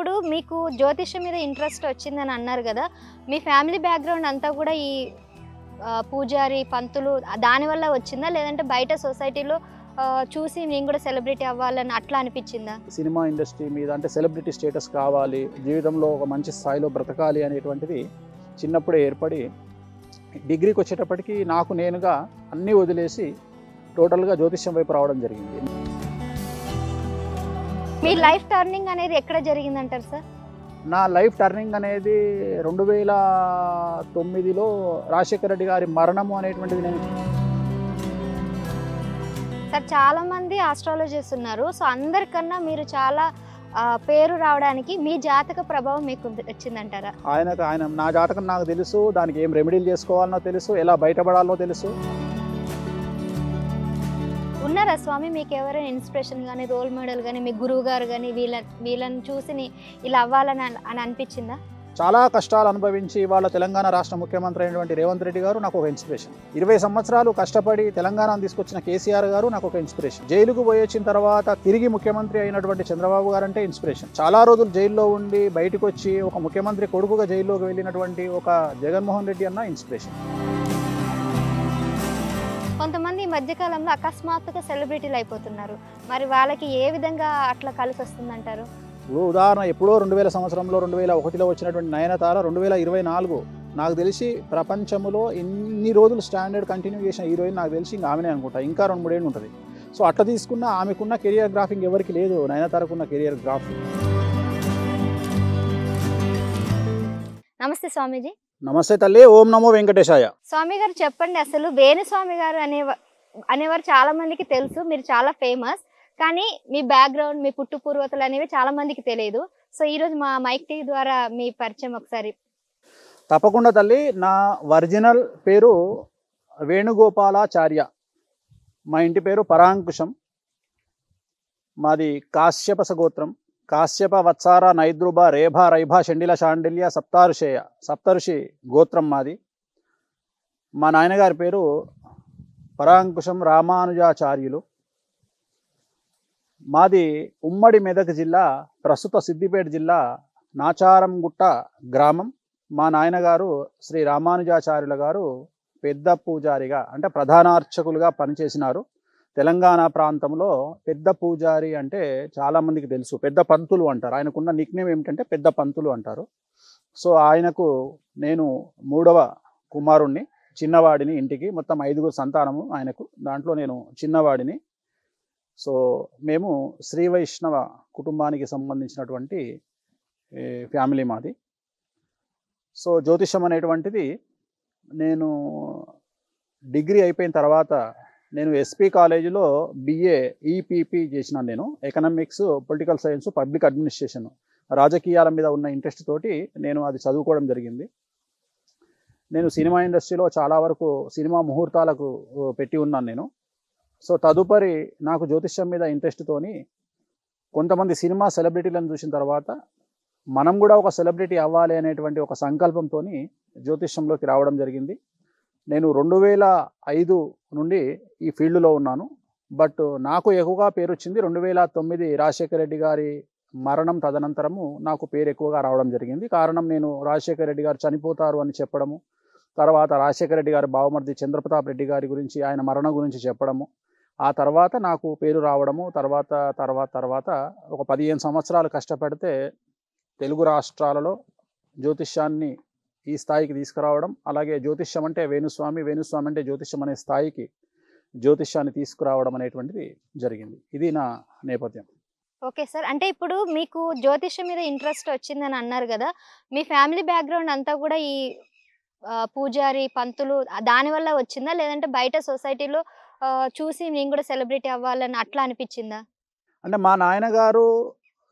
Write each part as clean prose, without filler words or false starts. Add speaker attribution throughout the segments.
Speaker 1: ఇప్పుడు మీకు జ్యోతిష్యం మీద ఇంట్రెస్ట్ వచ్చిందని అన్నారు కదా! మీ ఫ్యామిలీ బ్యాక్‌గ్రౌండ్ అంతా కూడా ఈ పూజారి, పంతులు దానివల్ల వచ్చిందా? లేదంటే బయట సొసైటీలో చూసి నేను కూడా సెలబ్రిటీ అవ్వాలని అట్లా అనిపించిందా?
Speaker 2: సినిమా ఇండస్ట్రీ మీద అంటే సెలబ్రిటీ స్టేటస్ కావాలి, జీవితంలో ఒక మంచి స్థాయిలో బ్రతకాలి అనేటువంటిది చిన్నప్పుడే ఏర్పడి డిగ్రీకి వచ్చేటప్పటికి నాకు నేనుగా అన్నీ వదిలేసి టోటల్గా జ్యోతిష్యం వైపు రావడం జరిగింది.
Speaker 1: మీ లైఫ్ టర్నింగ్ అనేది ఎక్కడ జరిగిందంటారు సార్?
Speaker 2: నా లైఫ్ టర్నింగ్ అనేది 2009లో రాజశేఖర రెడ్డి గారి మరణము అనేటువంటిది నేను
Speaker 1: సార్ చాలామంది ఆస్ట్రాలజర్స్ ఉన్నారు. సో అందరికన్నా మీరు చాలా పేరు రావడానికి మీ జాతక ప్రభావం మీకు వచ్చిందంటారా?
Speaker 2: ఆయన నా జాతకం నాకు తెలుసు, దానికి ఏం రెమెడీలు చేసుకోవాలనో తెలుసు, ఎలా బయటపడాలో తెలుసు.
Speaker 1: ఉన్నారా స్వామి మీకు ఎవరైనా ఇన్స్పిరేషన్ కానీ, రోల్ మోడల్ కానీ, మీ గురువు గారు కానీ వీళ్ళని చూసి ఇలా అవ్వాలని అనిపించిందా?
Speaker 2: చాలా కష్టాలు అనుభవించి ఇవాళ తెలంగాణ రాష్ట్ర ముఖ్యమంత్రి అయినటువంటి రేవంత్ రెడ్డి గారు నాకు ఒక ఇన్స్పిరేషన్. 20 సంవత్సరాలు కష్టపడి తెలంగాణను తీసుకొచ్చిన కేసీఆర్ గారు నాకు ఒక ఇన్స్పిరేషన్. జైలుకు పోయి వచ్చిన తర్వాత తిరిగి ముఖ్యమంత్రి అయినటువంటి చంద్రబాబు గారు అంటే ఇన్స్పిరేషన్. చాలా రోజులు జైల్లో ఉండి బయటకు వచ్చి ఒక ముఖ్యమంత్రి కొడుకుగా జైల్లోకి వెళ్ళినటువంటి ఒక జగన్మోహన్ రెడ్డి అన్న ఇన్స్పిరేషన్.
Speaker 1: కొంతమంది ఈ మధ్యకాలంలో అకస్మాత్తుగా సెలబ్రిటీలు అయిపోతున్నారు. మరి వాళ్ళకి ఏ విధంగా అట్లా కలిసి వస్తుందంటారు?
Speaker 2: ఇప్పుడు ఉదాహరణ ఎప్పుడో 2000 సంవత్సరంలో 2001లో వచ్చినటువంటి నయనతార 2024 నాకు తెలిసి ప్రపంచంలో ఇన్ని రోజులు స్టాండర్డ్ కంటిన్యూ చేసిన హీరోయిన్ నాకు తెలిసి ఇంకా ఆమెనే అనుకుంటా. ఇంకా 2-3 ఏళ్ళు ఉంటుంది. సో అట్లా తీసుకున్న ఆమెకున్న కెరియర్ గ్రాఫింగ్ ఎవరికి లేదు, నయనతారకున్న కెరియర్ గ్రాఫింగ్.
Speaker 1: నమస్తే స్వామీజీ.
Speaker 2: నమస్తే తల్లి, ఓం నమో వెంకటేశాయ.
Speaker 1: స్వామి గారు చెప్పండి, అసలు వేణుస్వామి గారు అనేవారు చాలా మందికి తెలుసు, మీరు చాలా ఫేమస్. కానీ మీ బ్యాక్గ్రౌండ్, మీ పుట్టు పూర్వతలు అనేవి చాలా మందికి తెలియదు. సో ఈరోజు మా మైక్ టీవీ ద్వారా మీ పరిచయం ఒకసారి.
Speaker 2: తప్పకుండా తల్లి. నా ఒరిజినల్ పేరు వేణుగోపాలాచార్య. మా ఇంటి పేరు పరాంకుశం. మాది కాశ్యపస గోత్రం. కాశ్యప, వత్సార, నైద్రుభ, రేభ, రైభ, షండిల, శాండిల్య, సప్తాఋషేయ, సప్తఋషి గోత్రం మాది. మా నాయనగారి పేరు పరాంకుశం రామానుజాచార్యులు. మాది ఉమ్మడి మెదక్ జిల్లా, ప్రస్తుత సిద్దిపేట జిల్లా నాచారంగుట్ట గ్రామం. మా నాయనగారు శ్రీ రామానుజాచార్యుల గారు పెద్ద పూజారిగా అంటే ప్రధానార్చకులుగా పనిచేసినారు. తెలంగాణ ప్రాంతంలో పెద్ద పూజారి అంటే చాలామందికి తెలుసు, పెద్ద పంతులు అంటారు. ఆయనకున్న నిక్నేమ్ ఏమిటంటే పెద్ద పంతులు అంటారు. సో ఆయనకు నేను 3వ కుమారుణ్ణి, చిన్నవాడిని. ఇంటికి మొత్తం 5గురు సంతానము ఆయనకు, దాంట్లో నేను చిన్నవాడిని. సో మేము శ్రీ వైష్ణవ కుటుంబానికి సంబంధించినటువంటి ఫ్యామిలీ మాది. సో జ్యోతిషం అనేటువంటిది నేను డిగ్రీ అయిపోయిన తర్వాత నేను ఎస్పీ కాలేజీలో BA EPP చేసినాను. నేను economics, political science, public administration, రాజకీయాల మీద ఉన్న ఇంట్రెస్ట్ తోటి నేను అది చదువుకోవడం జరిగింది. నేను సినిమా ఇండస్ట్రీలో చాలా వరకు సినిమా ముహూర్తాలకు పెట్టి ఉన్నాను నేను. సో తదుపరి నాకు జ్యోతిష్యం మీద ఇంట్రెస్ట్తోని కొంతమంది సినిమా సెలబ్రిటీలను చూసిన తర్వాత మనం కూడా ఒక సెలబ్రిటీ అవ్వాలి అనేటువంటి ఒక సంకల్పంతో జ్యోతిష్యంలోకి రావడం జరిగింది. నేను 2005 నుండి ఈ ఫీల్డ్లో ఉన్నాను. బట్ నాకు ఎక్కువగా పేరు వచ్చింది 2009 రాజశేఖర రెడ్డి గారి మరణం తదనంతరము నాకు పేరు ఎక్కువగా రావడం జరిగింది. కారణం, నేను రాజశేఖర రెడ్డి గారు చనిపోతారు అని చెప్పడము, తర్వాత రాజశేఖర రెడ్డి గారి బావమరిది చంద్రప్రతాప్ రెడ్డి గారి గురించి, ఆయన మరణం గురించి చెప్పడము, ఆ తర్వాత నాకు పేరు రావడము. తర్వాత ఒక 15 సంవత్సరాలు కష్టపడితే తెలుగు రాష్ట్రాలలో జ్యోతిష్యాన్ని ఈ స్థాయికి తీసుకురావడం, అలాగే జ్యోతిష్యం అంటే వేణుస్వామి, వేణుస్వామి అంటే జ్యోతిష్యం అనే స్థాయికి జ్యోతిష్యాన్ని తీసుకురావడం అనేటువంటిది జరిగింది. ఇది నా నేపథ్యం.
Speaker 1: Okay sir. అంటే ఇప్పుడు మీకు జ్యోతిష్యం మీద ఇంట్రెస్ట్ వచ్చిందని అన్నారు కదా! మీ ఫ్యామిలీ బ్యాక్‌గ్రౌండ్ అంతా కూడా ఈ పూజారి, పంతులు దానివల్ల వచ్చిందా? లేదంటే బయట సొసైటీలో చూసి నేను కూడా సెలబ్రిటీ అవ్వాలని అట్లా అనిపించిందా?
Speaker 2: అంటే మా నాయనగారు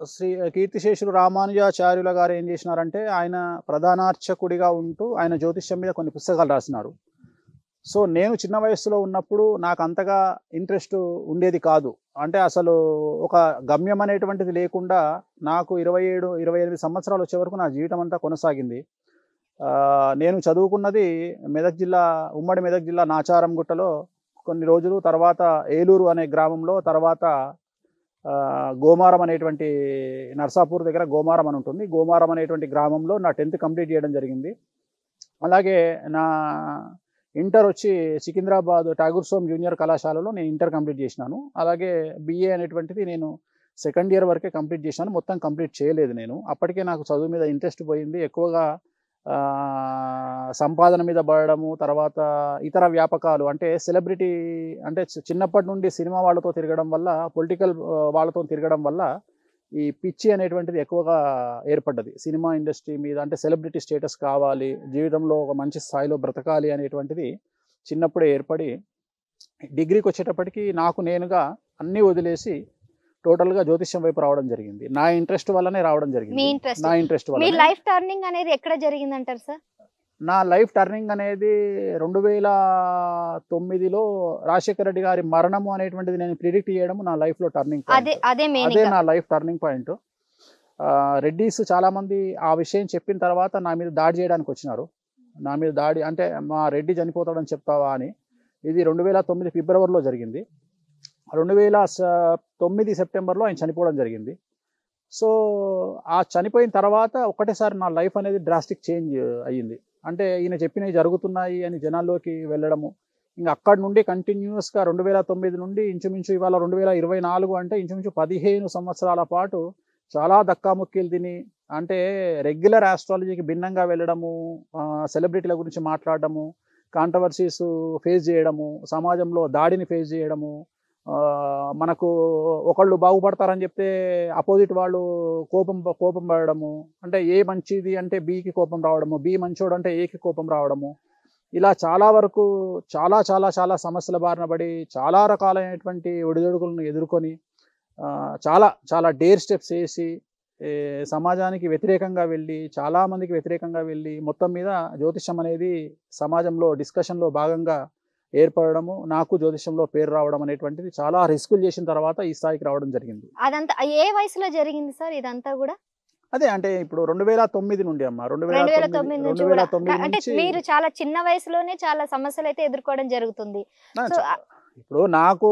Speaker 2: శ్రీ కీర్తిశేషులు రామానుజాచార్యుల గారు ఏం చేసినారంటే, ఆయన ప్రధానార్చకుడిగా ఉంటూ ఆయన జ్యోతిష్యం మీద కొన్ని పుస్తకాలు రాసినారు. సో నేను చిన్న వయస్సులో ఉన్నప్పుడు నాకు అంతగా ఇంట్రెస్ట్ ఉండేది కాదు. అంటే అసలు ఒక గమ్యం అనేటువంటిది లేకుండా నాకు 27-28 సంవత్సరాలు వచ్చే వరకు నా జీవితం అంతా కొనసాగింది. నేను చదువుకున్నది మెదక్ జిల్లా, ఉమ్మడి మెదక్ జిల్లా నాచారంగుట్టలో కొన్ని రోజులు, తర్వాత ఏలూరు అనే గ్రామంలో, తర్వాత గోమారం అనేటువంటి నర్సాపూర్ దగ్గర గోమారం అని ఉంటుంది. గోమారం అనేటువంటి గ్రామంలో నా 10th కంప్లీట్ చేయడం జరిగింది. అలాగే నా ఇంటర్ వచ్చి సికింద్రాబాద్ ఠాగూర్ సోమ్ జూనియర్ కళాశాలలో నేను ఇంటర్ కంప్లీట్ చేసినాను. అలాగే BA అనేటువంటిది నేను సెకండ్ ఇయర్ వరకే కంప్లీట్ చేశాను, మొత్తం కంప్లీట్ చేయలేదు నేను. అప్పటికే నాకు చదువు మీద ఇంట్రెస్ట్ పోయింది, ఎక్కువగా సంపాదన మీద పడడము, తర్వాత ఇతర వ్యాపకాలు అంటే సెలబ్రిటీ అంటే చిన్నప్పటి నుండి సినిమా వాళ్ళతో తిరగడం వల్ల, పొలిటికల్ వాళ్ళతో తిరగడం వల్ల ఈ పిచ్చి అనేటువంటిది ఎక్కువగా ఏర్పడ్డది సినిమా ఇండస్ట్రీ మీద. అంటే సెలబ్రిటీ స్టేటస్ కావాలి, జీవితంలో ఒక మంచి స్థాయిలో బ్రతకాలి అనేటువంటిది చిన్నప్పుడే ఏర్పడి డిగ్రీకి వచ్చేటప్పటికి నాకు నేనుగా అన్నీ వదిలేసి టోటల్గా జ్యోతిష్యం వైపు రావడం జరిగింది. నా ఇంట్రెస్ట్ వల్లనే రావడం జరిగింది. నా ఇంట్రెస్ట్ వల్ల.
Speaker 1: మీ లైఫ్ టర్నింగ్ అనేది ఎక్కడ జరిగింది అంటారు సార్?
Speaker 2: నా లైఫ్ టర్నింగ్ అనేది 2009లో రాజశేఖర రెడ్డి గారి మరణము అనేటువంటిది నేను ప్రిడిక్ట్ చేయడం నా లైఫ్లో టర్నింగ్ పాయింట్. అదే నా లైఫ్ టర్నింగ్ పాయింట్. రెడ్డీస్ చాలా మంది ఆ విషయం చెప్పిన తర్వాత నా మీద దాడి చేయడానికి వచ్చినారు. నా మీద దాడి అంటే మా రెడ్డి చనిపోతాడని చెప్తావా అని. ఇది 2009 ఫిబ్రవరిలో జరిగింది. 2009 సెప్టెంబర్లో ఆయన చనిపోవడం జరిగింది. సో ఆ చనిపోయిన తర్వాత ఒకటేసారి నా లైఫ్ అనేది డ్రాస్టిక్ చేంజ్ అయ్యింది. అంటే ఈయన చెప్పినవి జరుగుతున్నాయి అని జనాల్లోకి వెళ్ళడము, ఇంకా అక్కడి నుండి కంటిన్యూస్గా 2009 నుండి ఇంచుమించు ఇవాళ 2024 అంటే ఇంచుమించు 15 సంవత్సరాల పాటు చాలా దక్కాముక్కీలు తిని, అంటే రెగ్యులర్ ఆస్ట్రాలజీకి భిన్నంగా వెళ్ళడము, సెలబ్రిటీల గురించి మాట్లాడడము, కాంట్రవర్సీస్ ఫేస్ చేయడము, సమాజంలో దాడిని ఫేస్ చేయడము, మనకు ఒకళ్ళు బాగుపడతారని చెప్తే అపోజిట్ వాళ్ళు కోపం పడడము, అంటే ఏ మంచిది అంటే బికి కోపం రావడము, బి మంచోడు అంటే ఏకి కోపం రావడము, ఇలా చాలా వరకు చాలా చాలా చాలా సమస్యల బారిన పడి చాలా రకాలైనటువంటి ఒడిదొడుకులను ఎదుర్కొని చాలా చాలా డేర్ స్టెప్స్ వేసి సమాజానికి వ్యతిరేకంగా వెళ్ళి, చాలామందికి వ్యతిరేకంగా వెళ్ళి, మొత్తం మీద జ్యోతిష్యం అనేది సమాజంలో డిస్కషన్లో భాగంగా ఏర్పడము, నాకు జ్యోతిష్యంలో పేరు రావడం అనేటువంటిది చాలా రిస్కులు చేసిన తర్వాత ఈ స్థాయికి రావడం జరిగింది.
Speaker 1: అదంతా ఏ వయసులో జరిగింది సార్ ఇదంతా కూడా?
Speaker 2: అదే అంటే ఇప్పుడు 2009 నుండి అమ్మా,
Speaker 1: 2009 అంటే మీరు చాలా చిన్న వయసులోనే చాలా సమస్యలు అయితే ఎదుర్కోవడం జరుగుతుంది.
Speaker 2: ఇప్పుడు నాకు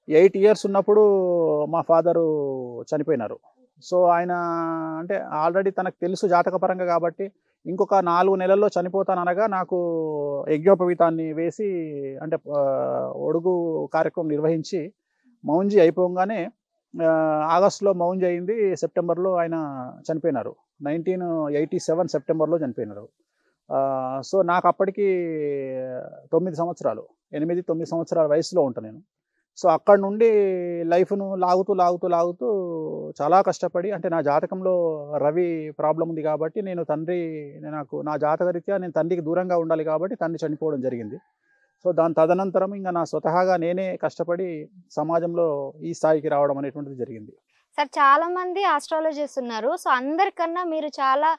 Speaker 2: 8 years ఉన్నప్పుడు మా ఫాదరు చనిపోయినారు. సో ఆయన అంటే ఆల్రెడీ తనకు తెలుసు జాతకపరంగా కాబట్టి ఇంకొక 4 నెలల్లో చనిపోతాననగా నాకు యజ్ఞోపవీతాన్ని వేసి అంటే ఒడుగు కార్యక్రమం నిర్వహించి మౌంజీ అయిపోగానే ఆగస్టులో మౌంజీ అయింది, సెప్టెంబర్లో ఆయన చనిపోయినారు. 1987 సెప్టెంబర్లో చనిపోయినారు. సో నాకు అప్పటికి 9 సంవత్సరాలు, 8-9 సంవత్సరాల వయసులో ఉంటాను నేను. సో అక్కడ నుండి లైఫ్ను లాగుతూ చాలా కష్టపడి, అంటే నా జాతకంలో రవి ప్రాబ్లం ఉంది కాబట్టి నాకు నా జాతకరీత్యా నేను తండ్రికి దూరంగా ఉండాలి కాబట్టి తండ్రి చనిపోవడం జరిగింది. సో దాని తదనంతరం ఇంకా నా స్వతహాగా నేనే కష్టపడి సమాజంలో ఈ స్థాయికి రావడం అనేటువంటిది జరిగింది.
Speaker 1: సార్ చాలా మంది ఆస్ట్రాలజిస్ట్ ఉన్నారు. సో అందరికన్నా మీరు చాలా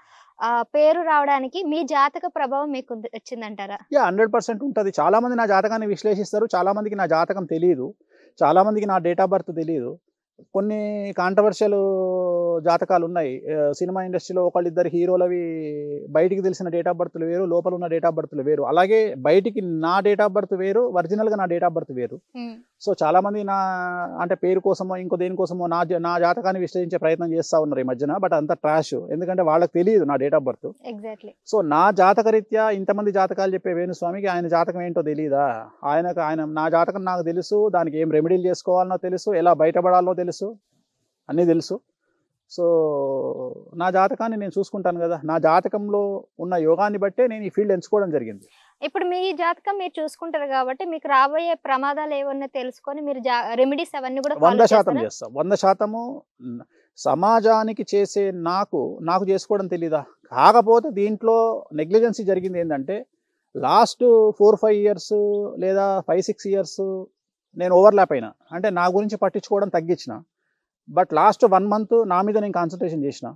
Speaker 1: పేరు రావడానికి మీ జాతక ప్రభావం మీకు వచ్చిందంటారా?
Speaker 2: 100% ఉంటుంది. చాలా మంది నా జాతకాన్ని విశ్లేషిస్తారు, చాలా మందికి నా జాతకం తెలియదు, చాలా మందికి నా డేట్ ఆఫ్ బర్త్ తెలియదు. కొన్ని కాంట్రవర్షియల్ జాతకాలు ఉన్నాయి సినిమా ఇండస్ట్రీలో. ఒకళ్ళిద్దరు హీరోలవి బయటికి తెలిసిన డేట్ ఆఫ్ బర్త్లు వేరు, లోపల ఉన్న డేట్ ఆఫ్ బర్త్లు వేరు. అలాగే బయటికి నా డేట్ ఆఫ్ బర్త్ వేరు, ఒరిజినల్గా నా డేట్ ఆఫ్ బర్త్ వేరు. సో చాలా మంది నా అంటే పేరు కోసమో ఇంకో దేనికోసమో నా జాతకాన్ని విశ్లేషించే ప్రయత్నం చేస్తూ ఉన్నారు ఈ మధ్యన. బట్ అంత ట్రాష్, ఎందుకంటే వాళ్ళకి తెలియదు నా date of birth.
Speaker 1: Exactly.
Speaker 2: So నా జాతకరీత్యా ఇంతమంది జాతకాలు చెప్పే వేణుస్వామికి ఆయన జాతకం ఏంటో తెలియదా? నా జాతకం నాకు తెలుసు, దానికి ఏం రెమెడీలు చేసుకోవాలనో తెలుసు, ఎలా బయటపడాలనో తెలుసు, అన్నీ తెలుసు. సో నా జాతకాన్ని నేను చూసుకుంటాను కదా, నా జాతకంలో ఉన్న యోగాన్ని బట్టే నేను ఈ ఫీల్డ్ ఎంచుకోవడం జరిగింది.
Speaker 1: ఇప్పుడు మీ జాతకం మీరు చూసుకుంటారు కాబట్టి మీకు రాబోయే ప్రమాదాలు ఏమన్నా తెలుసుకొని మీరు రెమెడీస్ అవన్నీ కూడా
Speaker 2: 100% చేస్తాం. 100% సమాజానికి చేసే నాకు చేసుకోవడం తెలీదా? కాకపోతే దీంట్లో నెగ్లిజెన్సీ జరిగింది ఏంటంటే లాస్ట్ 4-5 years లేదా 5-6 years నేను ఓవర్లాప్ అయినా, అంటే నా గురించి పట్టించుకోవడం తగ్గించిన. బట్ లాస్ట్ 1 month నా మీద నేను కాన్సన్ట్రేషన్ చేసిన.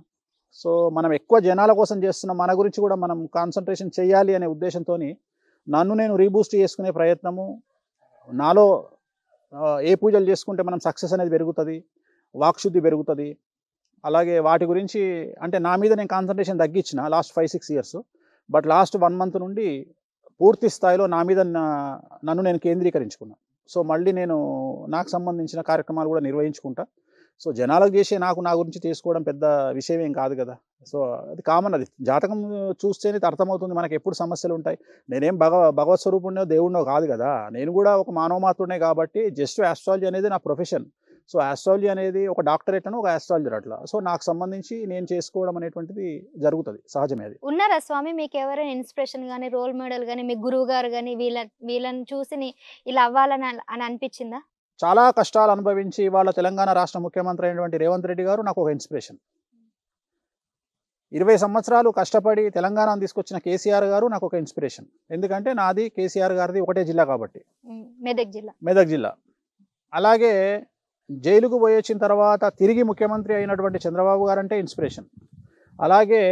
Speaker 2: సో మనం ఎక్కువ జనాల కోసం చేస్తున్నాం, మన గురించి కూడా మనం కాన్సన్ట్రేషన్ చేయాలి అనే ఉద్దేశంతో నన్ను నేను రీబూస్ట్ చేసుకునే ప్రయత్నము. నాలో ఏ పూజలు చేసుకుంటే మనం సక్సెస్ అనేది పెరుగుతుంది, వాక్శుద్ధి పెరుగుతుంది, అలాగే వాటి గురించి అంటే నా మీద నేను కాన్సన్ట్రేషన్ తగ్గించిన last 5-6 years. But last 1 month నుండి పూర్తి స్థాయిలో నా మీద నన్ను నేను కేంద్రీకరించుకున్నాను. సో మళ్ళీ నేను నాకు సంబంధించిన కార్యక్రమాలు కూడా నిర్వహించుకుంటా. సో జనాలకు చేసే నా గురించి చేసుకోవడం పెద్ద విషయం ఏం కాదు కదా. సో అది కామన్, అది జాతకం చూస్తేనే అర్థమవుతుంది మనకి ఎప్పుడు సమస్యలు ఉంటాయి. నేనేం భగవత్ స్వరూపుణ్ణో దేవుణ్ణో కాదు కదా, నేను కూడా ఒక మానవ మాత్రుడే. కాబట్టి జస్ట్ ఆస్ట్రాలజీ అనేది నా ప్రొఫెషన్. సో ఆస్ట్రాలజీ అనేది ఒక డాక్టరేట్ అని, ఒక ఆస్ట్రాలజర్ అట్లా. సో నాకు సంబంధించి నేను చేసుకోవడం అనేటువంటిది జరుగుతుంది, సహజమే అది.
Speaker 1: ఉన్నారా స్వామి మీకు ఎవరైనా ఇన్స్పిరేషన్ గానీ, రోల్ మోడల్ గానీ, మీ గురువు గారు గానీ వీళ్ళని చూసి ఇలా అవ్వాలని అని అనిపించిందా?
Speaker 2: చాలా కష్టాలు అనుభవించి ఇవాళ తెలంగాణ రాష్ట్ర ముఖ్యమంత్రి అయినటువంటి రేవంత్ రెడ్డి గారు నాకు ఒక ఇన్స్పిరేషన్. 20 సంవత్సరాలు కష్టపడి తెలంగాణను తీసుకొచ్చిన కేసీఆర్ గారు నాకు ఒక ఇన్స్పిరేషన్. ఎందుకంటే నాది కేసీఆర్ గారిది ఒకటే జిల్లా కాబట్టి, మెదక్ జిల్లా. అలాగే జైలుకు పోయి వచ్చిన తర్వాత తిరిగి ముఖ్యమంత్రి అయినటువంటి చంద్రబాబు గారు అంటే ఇన్స్పిరేషన్. అలాగే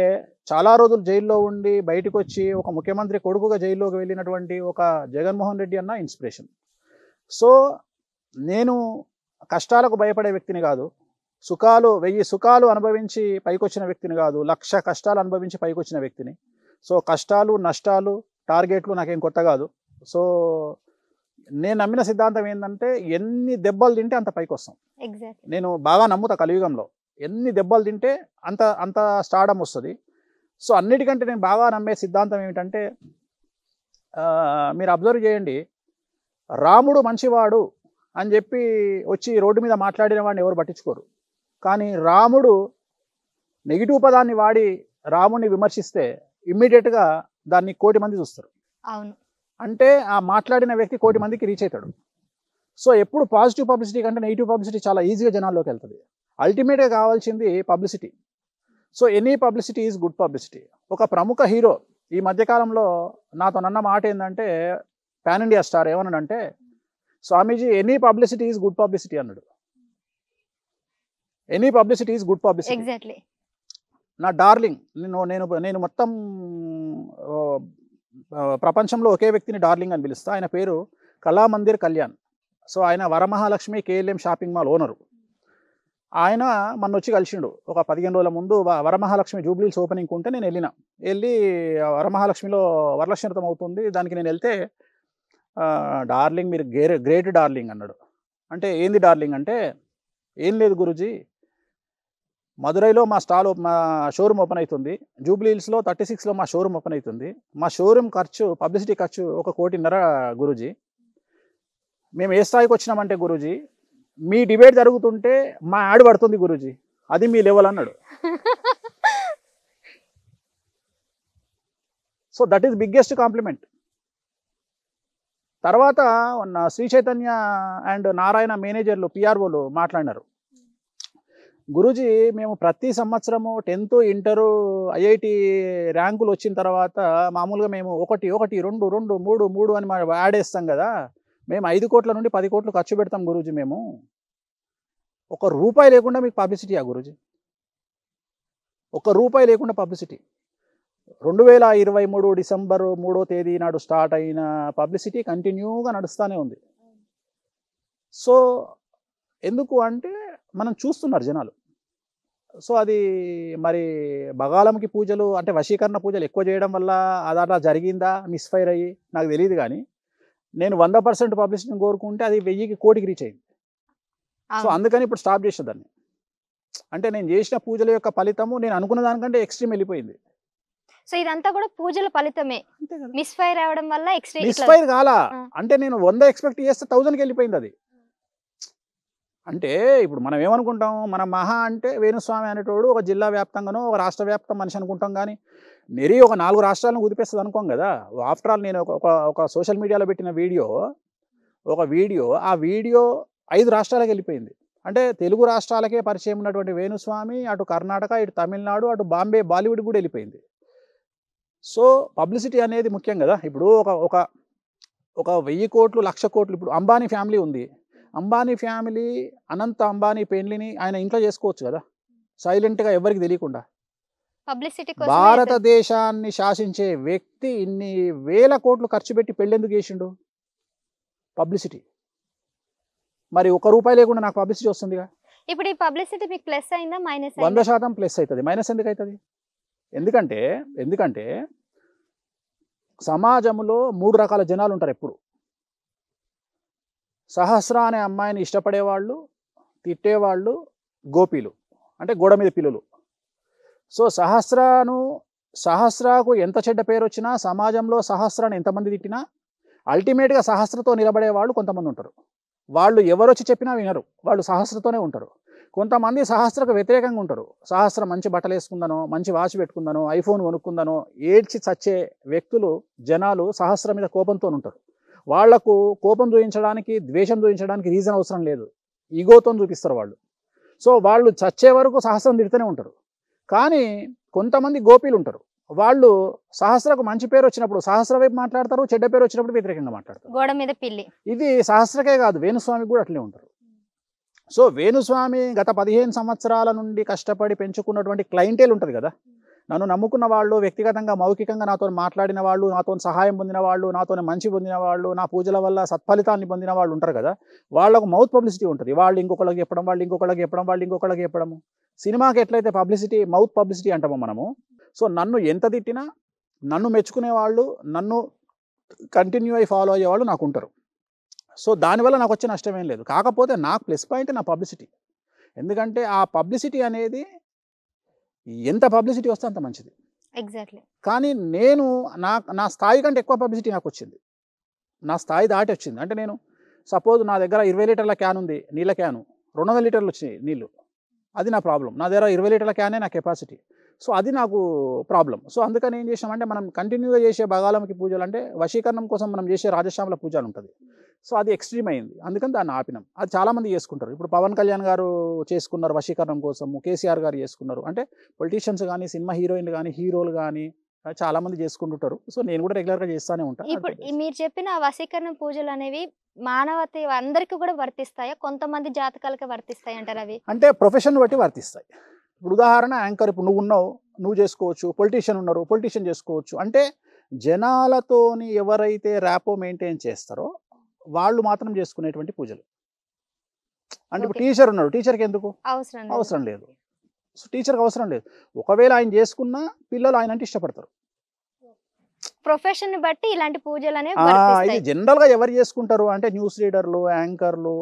Speaker 2: చాలా రోజులు జైల్లో ఉండి బయటకు వచ్చి ఒక ముఖ్యమంత్రి కొడుకుగా జైల్లోకి వెళ్ళినటువంటి ఒక జగన్మోహన్ రెడ్డి అన్న ఇన్స్పిరేషన్. సో నేను కష్టాలకు భయపడే వ్యక్తిని కాదు, 1000 సుఖాలు అనుభవించి పైకొచ్చిన వ్యక్తిని కాదు, 1,00,000 కష్టాలు అనుభవించి పైకొచ్చిన వ్యక్తిని. సో కష్టాలు, నష్టాలు, టార్గెట్లు నాకేం కొత్త కాదు. సో నేను నమ్మిన సిద్ధాంతం ఏంటంటే ఎన్ని దెబ్బలు తింటే అంత పైకి వస్తాం. నేను బాగా నమ్ముతా కలియుగంలో ఎన్ని దెబ్బలు తింటే అంత స్టార్డమ్ వస్తుంది. సో అన్నిటికంటే నేను బాగా నమ్మే సిద్ధాంతం ఏమిటంటే, మీరు అబ్జర్వ్ చేయండి, రాముడు మంచివాడు అని చెప్పి వచ్చి రోడ్డు మీద మాట్లాడిన వాడిని ఎవరు పట్టించుకోరు. కానీ రాముడు నెగిటివ్ పదాన్ని వాడి రాముడిని విమర్శిస్తే ఇమ్మీడియట్గా దాన్ని 1,000,000 మంది చూస్తారు.
Speaker 1: అవును,
Speaker 2: అంటే ఆ మాట్లాడిన వ్యక్తి 1,000,000 మందికి రీచ్ అవుతాడు. సో ఎప్పుడు పాజిటివ్ పబ్లిసిటీ కంటే నెగిటివ్ పబ్లిసిటీ చాలా ఈజీగా జనాల్లోకి వెళ్తుంది. అల్టిమేట్గా కావాల్సింది publicity. So any publicity is good publicity. ఒక ప్రముఖ హీరో ఈ మధ్యకాలంలో నాతో అన్న మాట ఏంటంటే, పాన్ ఇండియా స్టార్ ఏమన్నాడంటే, Swamiji any publicity is good publicity అన్నాడు. Any publicity is good publicity.
Speaker 1: Exactly.
Speaker 2: నా డార్లింగ్, నేను మొత్తం ప్రపంచంలో ఒకే వ్యక్తిని డార్లింగ్ అని పిలుస్తా. ఆయన పేరు కళామందిర్ కళ్యాణ్. సో ఆయన Varamahalakshmi KLM shopping mall owner. ఆయన మొన్న వచ్చి కలిసిండు ఒక 15 రోజుల ముందు. వరమహాలక్ష్మి జూబ్లీస్ ఓపెనింగ్ ఉంటే నేను వెళ్ళి వరమహాలక్ష్మిలో వరలక్ష్మి వ్రతం అవుతుంది, దానికి నేను వెళ్తే, డార్లింగ్ మీరు గ్రేట్ డార్లింగ్ అన్నాడు. అంటే ఏంది డార్లింగ్ అంటే, ఏం లేదు గురూజీ, మదురైలో మా షోరూమ్ ఓపెన్ అవుతుంది, జూబ్లీహిల్స్లో 36లో మా షోరూమ్ ఓపెన్ అవుతుంది. మా షోరూమ్ ఖర్చు, పబ్లిసిటీ ఖర్చు 1,500,000 గురూజీ. మేము ఏ స్థాయికి వచ్చినామంటే గురూజీ, మీ డిబేట్ జరుగుతుంటే మా యాడ్ పడుతుంది గురూజీ, అది మీ లెవెల్ అన్నాడు. So that is biggest compliment. తర్వాత శ్రీ చైతన్య అండ్ నారాయణ మేనేజర్లు PROలు మాట్లాడినారు, గురూజీ మేము ప్రతి సంవత్సరము 10th ఇంటర్ IIT ర్యాంకులు వచ్చిన తర్వాత మామూలుగా మేము 1 2 2 3 3 అని యాడ్ వేస్తాం కదా, మేము 5 కోట్ల నుండి 10 కోట్లు ఖర్చు పెడతాం గురూజీ, మేము ₹1 లేకుండా మీకు పబ్లిసిటీయా గురూజీ, ₹1 లేకుండా పబ్లిసిటీ. 2023 డిసెంబర్ 3వ తేదీ నాడు స్టార్ట్ అయిన పబ్లిసిటీ కంటిన్యూగా నడుస్తూనే ఉంది. సో ఎందుకు అంటే మనం చూస్తున్నారు జనాలు. సో అది మరి బగాలంకి పూజలు అంటే వశీకరణ పూజలు ఎక్కువ చేయడం వల్ల అదలా జరిగిందా, మిస్ఫైర్ అయ్యి నాకు తెలియదు. కానీ నేను 100% పబ్లిసిటీని కోరుకుంటే అది 1000కి 1,00,000కి రీచ్ అయింది. సో అందుకని ఇప్పుడు స్టాప్ చేసేదాన్ని. అంటే నేను చేసిన పూజల యొక్క ఫలితము నేను అనుకున్న దానికంటే ఎక్స్ట్రీమ్ వెళ్ళిపోయింది.
Speaker 1: సో ఇదంతా కూడా పూజల ఫలితమే. మిస్ఫైర్ అవడం వల్ల
Speaker 2: మిస్ఫైర్ కాలా, అంటే నేను 100 ఎక్స్పెక్ట్ చేస్తే 1000కి వెళ్ళిపోయింది అది. అంటే ఇప్పుడు మనం ఏమనుకుంటాం, మనం మహా అంటే వేణుస్వామి అనేటోడు ఒక జిల్లా వ్యాప్తంగానో ఒక రాష్ట్ర వ్యాప్తం మనిషి అనుకుంటాం. కానీ నెరి ఒక 4 రాష్ట్రాలను కుదిపేస్తుంది అనుకోం కదా. ఆఫ్టర్ ఆల్ నేను ఒక సోషల్ మీడియాలో పెట్టిన వీడియో ఆ వీడియో 5 రాష్ట్రాలకు వెళ్ళిపోయింది. అంటే తెలుగు రాష్ట్రాలకే పరిచయం ఉన్నటువంటి వేణుస్వామి అటు కర్ణాటక, ఇటు తమిళనాడు, అటు బాంబే, బాలీవుడ్ కూడా వెళ్ళిపోయింది. సో పబ్లిసిటీ అనేది ముఖ్యం కదా. ఇప్పుడు ఒక 1000 కోట్లు 1,00,000 కోట్లు, ఇప్పుడు అంబానీ ఫ్యామిలీ ఉంది, అంబానీ ఫ్యామిలీ అనంత అంబానీ పెళ్లిని ఆయన ఇంట్లో చేసుకోవచ్చు కదా సైలెంట్గా, ఎవరికి తెలియకుండా. భారతదేశాన్ని శాసించే వ్యక్తి ఇన్ని వేల కోట్లు ఖర్చు పెట్టి పెళ్ళెందుకు చేసిండు? పబ్లిసిటీ. మరి ₹1 లేకుండా నాకు పబ్లిసిటీ వస్తుందిగా.
Speaker 1: ఇప్పుడు ఈ పబ్లిసిటీ మీకు ప్లస్ అయిందా మైనస్?
Speaker 2: 100% ప్లస్ అవుతుంది. మైనస్ ఎందుకు అవుతుంది? ఎందుకంటే సమాజంలో 3 రకాల జనాలు ఉంటారు ఎప్పుడు. సహస్ర అనే అమ్మాయిని ఇష్టపడేవాళ్ళు, తిట్టేవాళ్ళు గోపీలు, అంటే గోడ మీద పిల్లులు. సో సహస్రకు ఎంత చెడ్డ పేరు వచ్చినా, సమాజంలో సహస్రాన్ని ఎంతమంది తిట్టినా అల్టిమేట్గా సహస్రతో నిలబడే వాళ్ళు కొంతమంది ఉంటారు. వాళ్ళు ఎవరొచ్చి చెప్పినా వినరు, వాళ్ళు సహస్రతోనే ఉంటారు. కొంతమంది సహస్రకు వ్యతిరేకంగా ఉంటారు. సహస్ర మంచి బట్టలు వేసుకుందనో, మంచి వాచ్ పెట్టుకుందనో, ఐఫోన్ కొనుక్కుందనో ఏడ్చి చచ్చే వ్యక్తులు, జనాలు సహస్ర మీద కోపంతో ఉంటారు. వాళ్లకు కోపం చూపించడానికి, ద్వేషం చూపించడానికి రీజన్ అవసరం లేదు, ఈగోతో చూపిస్తారు వాళ్ళు. సో వాళ్ళు చచ్చే వరకు సహస్రం తిడుతూనే ఉంటారు. కానీ కొంతమంది గోపీలు ఉంటారు, వాళ్ళు సహస్రకు మంచి పేరు వచ్చినప్పుడు సహస్ర వైపు మాట్లాడతారు, చెడ్డ పేరు వచ్చినప్పుడు వ్యతిరేకంగా మాట్లాడతారు.
Speaker 1: గోడ మీద పిల్లి. ఇది
Speaker 2: సహస్రకే కాదు, వేణుస్వామి కూడా అట్లే ఉంటారు. సో వేణుస్వామి గత 15 సంవత్సరాల నుండి కష్టపడి పెంచుకున్నటువంటి క్లయింటేల్ ఉంటుంది కదా, నన్ను నమ్ముకున్న వాళ్ళు, వ్యక్తిగతంగా మౌఖికంగా నాతో మాట్లాడిన వాళ్ళు, నాతో సహాయం పొందిన వాళ్ళు, నాతో మంచి పొందిన వాళ్ళు, నా పూజల వల్ల సత్ఫలితాన్ని పొందిన వాళ్ళు ఉంటారు కదా, వాళ్ళకు మౌత్ పబ్లిసిటీ ఉంటుంది. వాళ్ళు ఇంకొకళ్ళకి చెప్పడం, వాళ్ళు ఇంకొకళ్ళకి చెప్పడం, వాళ్ళు ఇంకొకళ్ళకి చెప్పడము. సినిమాకి ఎట్లయితే పబ్లిసిటీ, మౌత్ పబ్లిసిటీ అంటామో మనము. సో నన్ను ఎంత తిట్టినా, నన్ను మెచ్చుకునే వాళ్ళు, నన్ను కంటిన్యూ అయ్యి ఫాలో అయ్యే వాళ్ళు నాకు ఉంటారు. సో దానివల్ల నాకు వచ్చే నష్టం ఏం లేదు. కాకపోతే నాకు ప్లస్ పాయింట్ నా పబ్లిసిటీ. ఎందుకంటే ఆ పబ్లిసిటీ అనేది ఎంత పబ్లిసిటీ వస్తే అంత మంచిది.
Speaker 1: ఎగ్జాక్ట్లీ.
Speaker 2: కానీ నేను నా స్థాయి కంటే ఎక్కువ పబ్లిసిటీ నాకు వచ్చింది, నా స్థాయి దాటి వచ్చింది. అంటే నేను సపోజ్ నా దగ్గర 20 లీటర్ల క్యాన్ ఉంది, నీళ్ళ క్యాను, 200 లీటర్లు వచ్చినాయి నీళ్ళు, అది నా ప్రాబ్లం. నా దగ్గర 20 లీటర్ల క్యానే నా కెపాసిటీ. సో అది నాకు ప్రాబ్లం. సో అందుకని ఏం చేసామంటే, మనం కంటిన్యూగా చేసే బగాలమ్మకి పూజలు, అంటే వశీకరణం కోసం మనం చేసే రాజశ్యామల పూజలు ఉంటుంది. సో అది ఎక్స్ట్రీమ్ అయింది, అందుకని దాన్ని ఆపినాం. అది చాలామంది చేసుకుంటారు. ఇప్పుడు పవన్ కళ్యాణ్ గారు చేసుకున్నారు వశీకరణం కోసము, కేసీఆర్ గారు చేసుకున్నారు. అంటే పొలిటీషియన్స్ కానీ, సినిమా హీరోయిన్లు కానీ, హీరోలు కానీ చాలామంది చేసుకుంటుంటారు. సో నేను కూడా రెగ్యులర్గా చేస్తూనే ఉంటాను.
Speaker 1: ఇప్పుడు మీరు చెప్పిన వశీకరణ పూజలు అనేవి మానవతి అందరికీ కూడా వర్తిస్తాయా, కొంతమంది జాతకాలకే వర్తిస్తాయి అంటారు అవి?
Speaker 2: అంటే ప్రొఫెషన్ బట్టి వర్తిస్తాయి. ఇప్పుడు ఉదాహరణ యాంకర్, ఇప్పుడు నువ్వు ఉన్నావు, నువ్వు చేసుకోవచ్చు. పొలిటీషియన్ ఉన్నారు, పొలిటీషియన్ చేసుకోవచ్చు. అంటే జనాలతోని ఎవరైతే ర్యాపో మెయింటైన్ చేస్తారో వాళ్ళు మాత్రం చేసుకునేటువంటి పూజలు. అంటే ఇప్పుడు టీచర్ ఉన్నాడు, టీచర్కి ఎందుకు అవసరం లేదు. సో టీచర్కి అవసరం లేదు. ఒకవేళ ఆయన చేసుకున్నా పిల్లలు ఆయన అంటే ఇష్టపడతారు.
Speaker 1: ప్రొఫెషన్ బట్టి ఇలాంటి పూజలు అనేవి
Speaker 2: ఇది
Speaker 1: వర్తిస్తాయి.
Speaker 2: జనరల్గా ఎవరు చేసుకుంటారు అంటే న్యూస్ రీడర్లు, యాంకర్లు,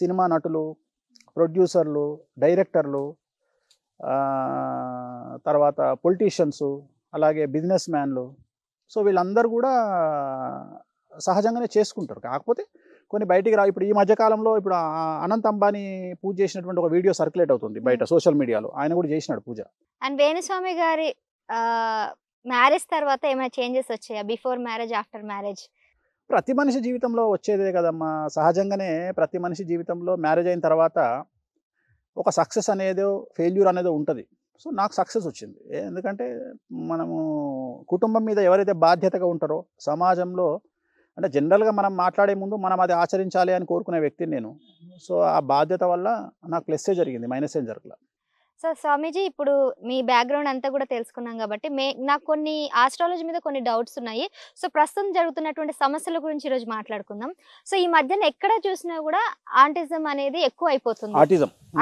Speaker 2: సినిమా నటులు, ప్రొడ్యూసర్లు, డైరెక్టర్లు, తర్వాత పొలిటీషియన్స్, అలాగే బిజినెస్ మ్యాన్లు. సో వీళ్ళందరూ కూడా సహజంగానే చేసుకుంటారు. కాకపోతే కొన్ని బయటికి ఇప్పుడు ఈ మధ్యకాలంలో ఇప్పుడు అనంత్ అంబానీ పూజ చేసినటువంటి ఒక వీడియో సర్క్యులేట్ అవుతుంది బయట సోషల్ మీడియాలో. ఆయన కూడా చేసినాడు పూజ.
Speaker 1: అండ్ వేణుస్వామి గారి మ్యారేజ్ తర్వాత ఏమైనా చేంజెస్ వచ్చాయా, బిఫోర్ మ్యారేజ్, ఆఫ్టర్ మ్యారేజ్?
Speaker 2: ప్రతి మనిషి జీవితంలో వచ్చేదే కదమ్మా, సహజంగానే ప్రతి మనిషి జీవితంలో మ్యారేజ్ అయిన తర్వాత ఒక సక్సెస్ అనేదో, ఫెయిల్యూర్ అనేదో ఉంటుంది. సో నాకు సక్సెస్ వచ్చింది. ఎందుకంటే మనము కుటుంబం మీద ఎవరైతే బాధ్యతగా ఉంటారో, సమాజంలో అంటే జనరల్గా మనం మాట్లాడే ముందు మనం అది ఆచరించాలి అని కోరుకునే వ్యక్తిని నేను. సో ఆ బాధ్యత వల్ల నాకు ప్లస్సే జరిగింది, మైనస్ ఏం జరగలేదు.
Speaker 1: సో స్వామీజీ, ఇప్పుడు మీ బ్యాక్గ్రౌండ్ అంతా కూడా తెలుసుకున్నాం కాబట్టి నాకు కొన్ని ఆస్ట్రాలజీ మీద కొన్ని డౌట్స్ ఉన్నాయి. సో ప్రస్తుతం జరుగుతున్నటువంటి సమస్యల గురించి ఈరోజు మాట్లాడుకుందాం. సో ఈ మధ్యన ఎక్కడ చూసినా కూడా ఆటిజం అనేది ఎక్కువ అయిపోతుంది.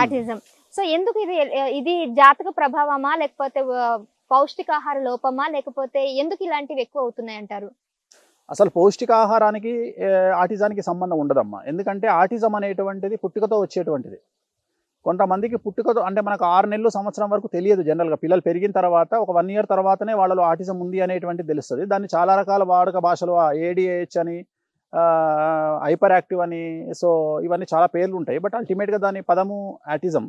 Speaker 1: ఆటిజం. సో ఎందుకు ఇది జాతక ప్రభావమా, లేకపోతే పౌష్టికాహార లోపమా, లేకపోతే ఎందుకు ఇలాంటివి ఎక్కువ అవుతున్నాయి అంటారు?
Speaker 2: అసలు పౌష్టికాహారానికి ఆటిజానికి సంబంధం ఉండదమ్మా. ఎందుకంటే ఆటిజం అనేటువంటిది పుట్టుకతో వచ్చేటువంటిది. కొంతమందికి పుట్టుకతో అంటే మనకు 6 నెలలు, సంవత్సరం వరకు తెలియదు. జనరల్గా పిల్లలు పెరిగిన తర్వాత ఒక 1 ఇయర్ తర్వాతనే వాళ్ళలో ఆటిజం ఉంది అనేటువంటిది తెలుస్తుంది. దాన్ని చాలా రకాల వాడుక భాషలో ADHD అని, హైపర్ యాక్టివ్ అని, సో ఇవన్నీ చాలా పేర్లు ఉంటాయి. బట్ అల్టిమేట్గా దాని పదము ఆటిజం.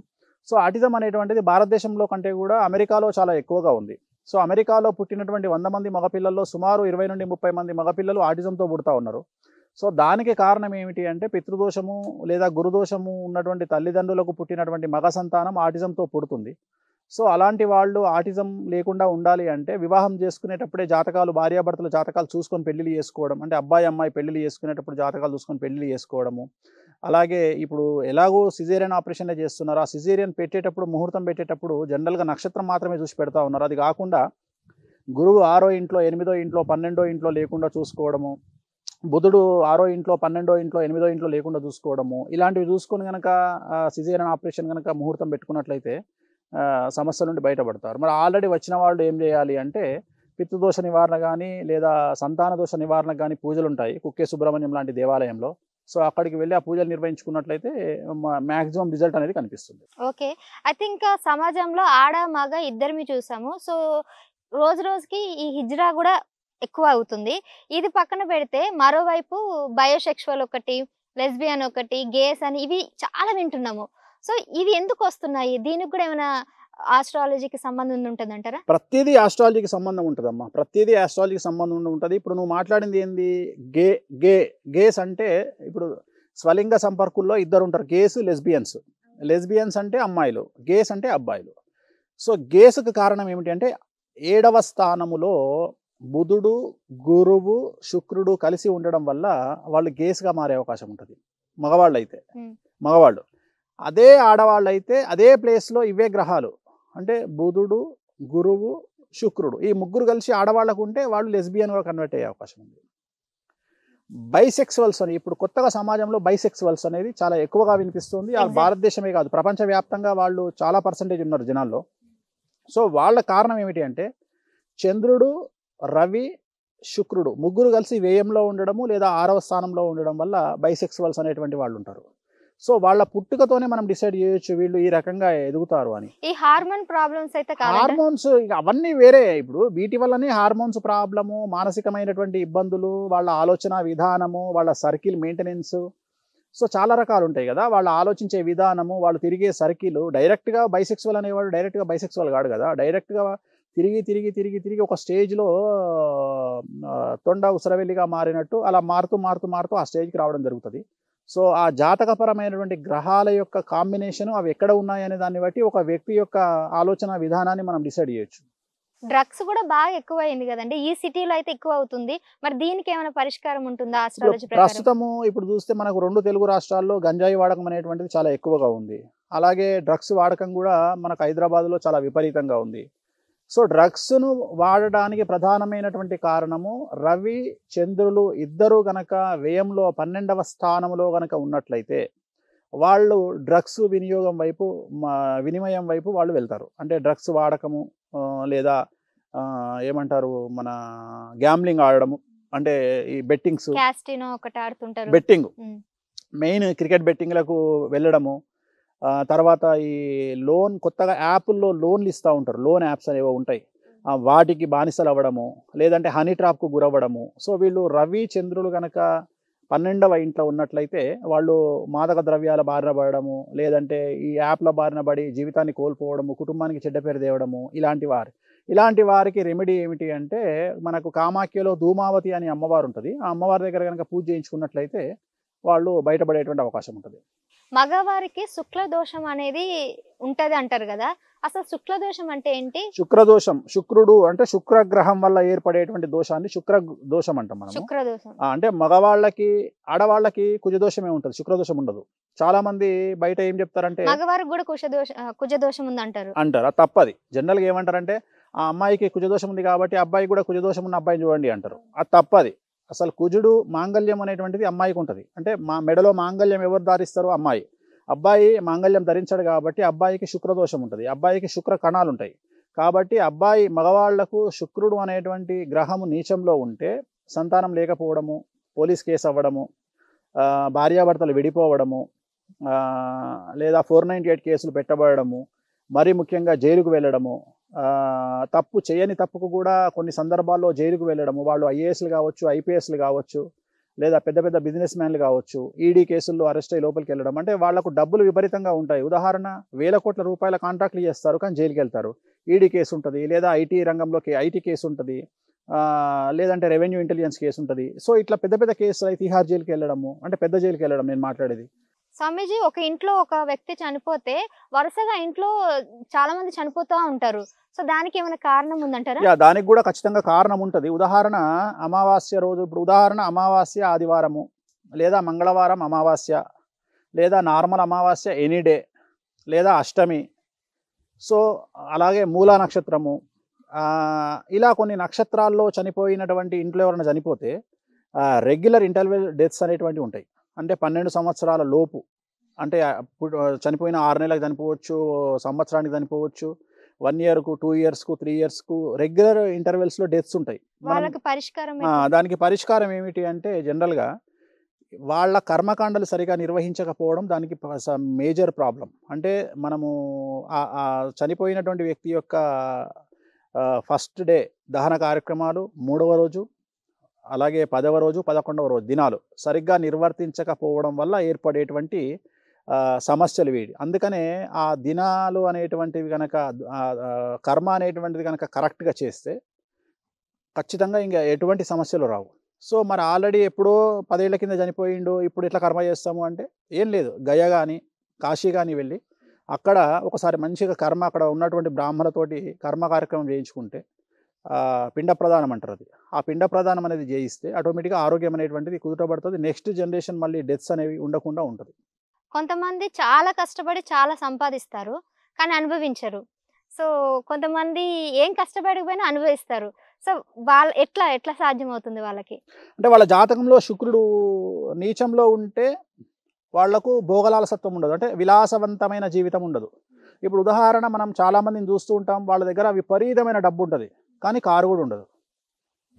Speaker 2: సో ఆటిజం అనేటువంటిది భారతదేశంలో కంటే కూడా అమెరికాలో చాలా ఎక్కువగా ఉంది. సో అమెరికాలో పుట్టినటువంటి 100 మంది మగపిల్లల్లో సుమారు 20 నుండి 30 మంది మగపిల్లలు ఆటిజంతో పుడతా ఉన్నారు. సో దానికి కారణం ఏమిటి అంటే పితృదోషము లేదా గురుదోషము ఉన్నటువంటి తల్లిదండ్రులకు పుట్టినటువంటి మగ సంతానం ఆటిజంతో పుడుతుంది. సో అలాంటి వాళ్ళు ఆటిజం లేకుండా ఉండాలి అంటే వివాహం చేసుకునేటప్పుడే జాతకాలు, భార్యాభర్తల జాతకాలు చూసుకొని పెళ్లిళ్ళు చేసుకోవడం, అంటే అబ్బాయి అమ్మాయి పెళ్లిళ్ళు చేసుకునేటప్పుడు జాతకాలు చూసుకొని పెళ్లిళ్ళు చేసుకోవడము. అలాగే ఇప్పుడు ఎలాగో సిజేరియన్ ఆపరేషన్లే చేస్తున్నారు. ఆ సిజేరియన్ పెట్టేటప్పుడు, ముహూర్తం పెట్టేటప్పుడు జనరల్గా నక్షత్రం మాత్రమే చూసి పెడతా ఉన్నారు. అది కాకుండా గురువు 6వ ఇంట్లో, 8వ ఇంట్లో, 12వ ఇంట్లో లేకుండా చూసుకోవడము, బుధుడు 6వ ఇంట్లో, 12వ ఇంట్లో, 8వ ఇంట్లో లేకుండా చూసుకోవడము, ఇలాంటివి చూసుకొని కనుక సిజేరియన్ ఆపరేషన్ కనుక ముహూర్తం పెట్టుకున్నట్లయితే సమస్యల నుండి బయటపడతారు. మరి ఆల్రెడీ వచ్చిన వాళ్ళు ఏం చేయాలి అంటే పితృదోష నివారణ కానీ లేదా సంతాన దోష నివారణకు కానీ పూజలు ఉంటాయి కుక్కే సుబ్రహ్మణ్యం లాంటి దేవాలయంలో. సో అక్కడికి వెళ్ళి ఆ పూజలు నిర్వహించుకున్నట్లయితే మ్యాక్సిమం రిజల్ట్ అనేది కనిపిస్తుంది.
Speaker 1: ఓకే. అయితే ఇంకా సమాజంలో ఆడ, మగ ఇద్దరిని చూసాము. సో, రోజు రోజుకి ఈ హిజ్రా గూడా ఎక్కువ అవుతుంది. ఇది పక్కన పెడితే మరోవైపు బయోసెక్షువల్ ఒకటి, లెస్బియన్ ఒకటి, గేస్ అని ఇవి చాలా వింటున్నాము. సో, ఇవి ఎందుకొస్తున్నాయి? దీనికి కూడా ఏమైనా ఆస్ట్రాలజీకి సంబంధం ఉంటుందంటారా?
Speaker 2: ప్రతిదీ ఆస్ట్రాలజీకి సంబంధం ఉంటదమ్మా. ప్రతిదీ ఆస్ట్రాలజీకి సంబంధం ఉంటది. ఇప్పుడు నువ్వు మాట్లాడింది ఏంది? గే గే గేస్ అంటే ఇప్పుడు స్వలింగ సంపర్కుల్లో ఇద్దరుంటారు. Gays, lesbians. లెస్బియన్స్ అంటే అమ్మాయిలు, గేస్ అంటే అబ్బాయిలు. సో గేస్‌కి కారణం ఏమిటి అంటే 7వ స్థానములో బుధుడు, గురువు, శుక్రుడు కలిసి ఉండడం వల్ల వాళ్ళు గేస్‌గా మారే అవకాశం ఉంటది. మగవాళ్ళైతే.
Speaker 1: హ్మ్.
Speaker 2: మగవాళ్ళు. అదే ఆడవాళ్ళైతే అదే ప్లేస్‌లో ఇవే గ్రహాలు అంటే బుధుడు, గురువు, శుక్రుడు ఈ ముగ్గురు కలిసి ఆడవాళ్ళకు ఉంటే వాళ్ళు లెస్బియన్‌గా కన్వర్ట్ అయ్యే అవకాశం ఉంది. బైసెక్సువల్స్ అని ఇప్పుడు కొత్తగా సమాజంలో బైసెక్సువల్స్ అనేది చాలా ఎక్కువగా వినిపిస్తుంది.
Speaker 1: ఎగ్జాక్ట్.
Speaker 2: భారతదేశమే కాదు ప్రపంచవ్యాప్తంగా వాళ్ళు చాలా పర్సెంటేజ్ ఉన్నారు జనాల్లో. సో వాళ్ళ కారణం ఏమిటి అంటే చంద్రుడు, రవి, శుక్రుడు ముగ్గురు కలిసి వ్యయంలో ఉండడము లేదా 6వ స్థానంలో ఉండడం వల్ల బైసెక్సువల్స్ అనేటువంటి వాళ్ళు ఉంటారు. సో వాళ్ళ పుట్టుకతోనే మనం డిసైడ్ చేయొచ్చు వీళ్ళు ఈ రకంగా ఎదుగుతారు అని.
Speaker 1: ఈ హార్మోన్ ప్రాబ్లమ్స్ అయితే కాదంటారా?
Speaker 2: హార్మోన్స్ ఇక అవన్నీ వేరే. ఇప్పుడు వీటి వల్లనే హార్మోన్స్ ప్రాబ్లము, మానసికమైనటువంటి ఇబ్బందులు, వాళ్ళ ఆలోచన విధానము, వాళ్ళ సర్కిల్ మెయింటెనెన్స్. సో చాలా రకాలు ఉంటాయి కదా. వాళ్ళు ఆలోచించే విధానము, వాళ్ళు తిరిగే సర్కిల్ డైరెక్ట్గా బైసెక్సువల్ అనేవాడు డైరెక్ట్గా బైసెక్సువల్ కాడు కదా. డైరెక్ట్గా తిరిగి తిరిగి తిరిగి తిరిగి ఒక స్టేజ్లో తొండ ఉసరవెల్లిగా మారినట్టు అలా మారుతూ మారుతూ మారుతూ ఆ స్టేజ్కి రావడం జరుగుతుంది. సో ఆ జాతకపరమైనటువంటి గ్రహాల యొక్క కాంబినేషన్ అవి ఎక్కడ ఉన్నాయనే దాన్ని బట్టి ఒక వ్యక్తి యొక్క ఆలోచన విధానాన్ని మనం డిసైడ్ చేయొచ్చు.
Speaker 1: డ్రగ్స్ కూడా బాగా ఎక్కువైంది కదండి. ఈ సిటీలో అయితే ఎక్కువ అవుతుంది. మరి దీనికి ఏమైనా పరిష్కారం ఉంటుందా
Speaker 2: ఇప్పుడు
Speaker 1: ఆస్ట్రాలజీ ప్రకారం?
Speaker 2: ప్రస్తుతము ఇప్పుడు చూస్తే మనకు 2 తెలుగు రాష్ట్రాల్లో గంజాయి వాడకం అనేటువంటిది చాలా ఎక్కువగా ఉంది. అలాగే డ్రగ్స్ వాడకం కూడా మనకు హైదరాబాద్లో చాలా విపరీతంగా ఉంది. సో డ్రగ్స్ను వాడడానికి ప్రధానమైనటువంటి కారణము రవి, చంద్రులు ఇద్దరు గనక వ్యయంలో 12వ స్థానంలో గనక ఉన్నట్లయితే వాళ్ళు డ్రగ్స్ వినియోగం వైపు వినిమయం వైపు వాళ్ళు వెళ్తారు. అంటే డ్రగ్స్ వాడకము లేదా ఏమంటారు మన గ్యాంబ్లింగ్ ఆడడము అంటే ఈ బెట్టింగ్స్
Speaker 1: క్యాస్టినో ఒకటి ఆడుతుంటారు.
Speaker 2: బెట్టింగ్
Speaker 1: ఉమ్.
Speaker 2: మెయిన్ క్రికెట్ బెట్టింగ్లకు వెళ్ళడము. తర్వాత ఈ లోన్ కొత్తగా యాప్ల్లో లోన్లు ఇస్తూ ఉంటారు. లోన్ యాప్స్ అనేవి ఉంటాయి. వాటికి బానిసలు అవ్వడము లేదంటే హనీ ట్రాప్కు గురవ్వడము. సో వీళ్ళు రవి చంద్రులు కనుక 12వ ఇంట్లో ఉన్నట్లయితే వాళ్ళు మాదక ద్రవ్యాల బారిన పడడము లేదంటే ఈ యాప్ల బారిన పడి జీవితాన్ని కోల్పోవడము, కుటుంబానికి చెడ్డ పేరు తేవడము ఇలాంటి వారికి రెమెడీ ఏమిటి అంటే మనకు కామాఖ్యలో ధూమావతి అనే అమ్మవారు ఉంటుంది. ఆ అమ్మవారి దగ్గర కనుక పూజ చేయించుకున్నట్లయితే వాళ్ళు బయటపడేటువంటి అవకాశం ఉంటుంది.
Speaker 1: మగవారికి శుక్ల దోషం అనేది ఉంటది అంటారు కదా. అసలు శుక్ల దోషం అంటే ఏంటి?
Speaker 2: శుక్రదోషం శుక్రుడు అంటే శుక్రగ్రహం వల్ల ఏర్పడేటువంటి దోషాన్ని శుక్ర దోషం అంటాం మనం.
Speaker 1: శుక్ర దోషం
Speaker 2: అంటే మగవాళ్ళకి ఆడవాళ్ళకి కుజదోషమే ఉంటుంది, శుక్రదోషం ఉండదు. చాలా మంది బయట ఏం చెప్తారంటే
Speaker 1: మగవారికి కూడా కుజ దోషం ఉంది అంటారు.
Speaker 2: అంటారు అది తప్పది. జనరల్గా ఏమంటారంటే ఆ అమ్మాయికి కుజదోషం ఉంది కాబట్టి అబ్బాయి కూడా కుజదోషం ఉన్న అబ్బాయిని చూడండి అంటారు. అది తప్పది. అసలు కుజుడు మాంగళ్యం అనేటువంటిది అమ్మాయికి ఉంటుంది. అంటే మా మెడలో మాంగళ్యం ఎవరు ధరిస్తారో అమ్మాయి. అబ్బాయి మాంగళ్యం ధరించాడు కాబట్టి అబ్బాయికి శుక్రదోషం ఉంటుంది. అబ్బాయికి శుక్ర కణాలు ఉంటాయి కాబట్టి మగవాళ్లకు శుక్రుడు అనేటువంటి గ్రహము నీచంలో ఉంటే సంతానం లేకపోవడము, పోలీస్ కేసు అవ్వడము, భార్యాభర్తలు విడిపోవడము, లేదా 498 కేసులు పెట్టబడము, మరీ ముఖ్యంగా జైలుకు వెళ్ళడము, తప్పు చేయని తప్పుకు కూడా కొన్ని సందర్భాల్లో జైలుకు వెళ్ళడము. వాళ్ళు ఐఏఎస్లు కావచ్చు, ఐపీఎస్లు కావచ్చు, లేదా పెద్ద పెద్ద బిజినెస్ మ్యాన్లు కావచ్చు, ఈడీ కేసుల్లో అరెస్ట్ అయ్యి లోపలికి వెళ్ళడం. అంటే వాళ్లకు డబ్బులు విపరీతంగా ఉంటాయి. ఉదాహరణ 1000 కోట్ల రూపాయల కాంట్రాక్ట్లు చేస్తారు కానీ జైలుకి వెళ్తారు. ఈడీ కేసు ఉంటుంది, లేదా ఐటీ రంగంలోకి ఐటీ కేసు ఉంటుంది, లేదంటే రెవెన్యూ ఇంటెలిజెన్స్ కేసు ఉంటుంది. సో ఇట్లా పెద్ద పెద్ద కేసులు అయితే తిహార్ జైలుకి వెళ్ళడము, అంటే పెద్ద జైలుకి వెళ్ళడం నేను మాట్లాడేది.
Speaker 1: స్వామీజీ, ఒక ఇంట్లో ఒక వ్యక్తి చనిపోతే వరుసగా ఇంట్లో చాలా మంది చనిపోతూ ఉంటారు. సో దానికి ఏమైనా కారణం ఉందంటారా?
Speaker 2: దానికి కూడా ఖచ్చితంగా కారణం ఉంటుంది. ఉదాహరణ అమావాస్య రోజు, ఇప్పుడు ఉదాహరణ అమావాస్య ఆదివారము లేదా మంగళవారం అమావాస్య లేదా నార్మల్ అమావాస్య ఎనీ డే లేదా అష్టమి. సో అలాగే మూలా నక్షత్రము, ఇలా కొన్ని నక్షత్రాల్లో చనిపోయినటువంటి ఇంట్లో ఎవరైనా చనిపోతే రెగ్యులర్ ఇంటర్వెల్ డెత్స్ అనేటువంటివి ఉంటాయి. అంటే 12 సంవత్సరాల లోపు, అంటే చనిపోయిన 6 నెలలకు చనిపోవచ్చు, సంవత్సరానికి చనిపోవచ్చు, 1 ఇయర్కు, 2 ఇయర్స్కు, 3 ఇయర్స్కు రెగ్యులర్ ఇంటర్వెల్స్లో డెత్స్ ఉంటాయి.
Speaker 1: వాళ్ళకి పరిష్కారం
Speaker 2: దానికి పరిష్కారం ఏమిటి అంటే జనరల్గా వాళ్ళ కర్మకాండలు సరిగా నిర్వహించకపోవడం దానికి మేజర్ ప్రాబ్లం. అంటే మనము చనిపోయినటువంటి వ్యక్తి యొక్క ఫస్ట్ డే దహన కార్యక్రమాలు 3వ రోజు, అలాగే 10వ రోజు, 11వ రోజు దినాలు సరిగ్గా నిర్వర్తించకపోవడం వల్ల ఏర్పడేటువంటి సమస్యలు వీడి. అందుకనే ఆ దినాలు అనేటువంటివి కనుక కర్మ అనేటువంటిది కనుక కరెక్ట్గా చేస్తే ఖచ్చితంగా ఇంకా ఎటువంటి సమస్యలు రావు. సో మరి ఆల్రెడీ ఎప్పుడో 10 ఏళ్ల కింద చనిపోయిండు, ఇప్పుడు ఇట్లా కర్మ చేస్తాము అంటే ఏం లేదు. గయ కానీ కాశీ కానీ వెళ్ళి అక్కడ ఒకసారి మంచిగా కర్మ అక్కడ ఉన్నటువంటి బ్రాహ్మణులతోటి కర్మ కార్యక్రమం చేయించుకుంటే పిండ ప్రదానం అంటారు అది. ఆ పిండ ప్రదానం అనేది చేయిస్తే ఆటోమేటిక్గా ఆరోగ్యం అనేటువంటిది కుదుటపడుతుంది. నెక్స్ట్ జనరేషన్ మళ్ళీ డెత్స్ అనేవి ఉండకుండా ఉంటుంది.
Speaker 1: కొంతమంది చాలా కష్టపడి చాలా సంపాదిస్తారు, కానీ అనుభవించరు. సో కొంతమంది ఏం కష్టపడకపోయినా అనుభవిస్తారు. సో వాళ్ళ ఎట్లా సాధ్యమవుతుంది వాళ్ళకి?
Speaker 2: అంటే వాళ్ళ జాతకంలో శుక్రుడు నీచంలో ఉంటే వాళ్లకు భోగలాలసత్వం ఉండదు, అంటే విలాసవంతమైన జీవితం ఉండదు. ఇప్పుడు ఉదాహరణ మనం చాలామందిని చూస్తూ ఉంటాం, వాళ్ళ దగ్గర విపరీతమైన డబ్బు ఉంటుంది కానీ కారు కూడా ఉండదు,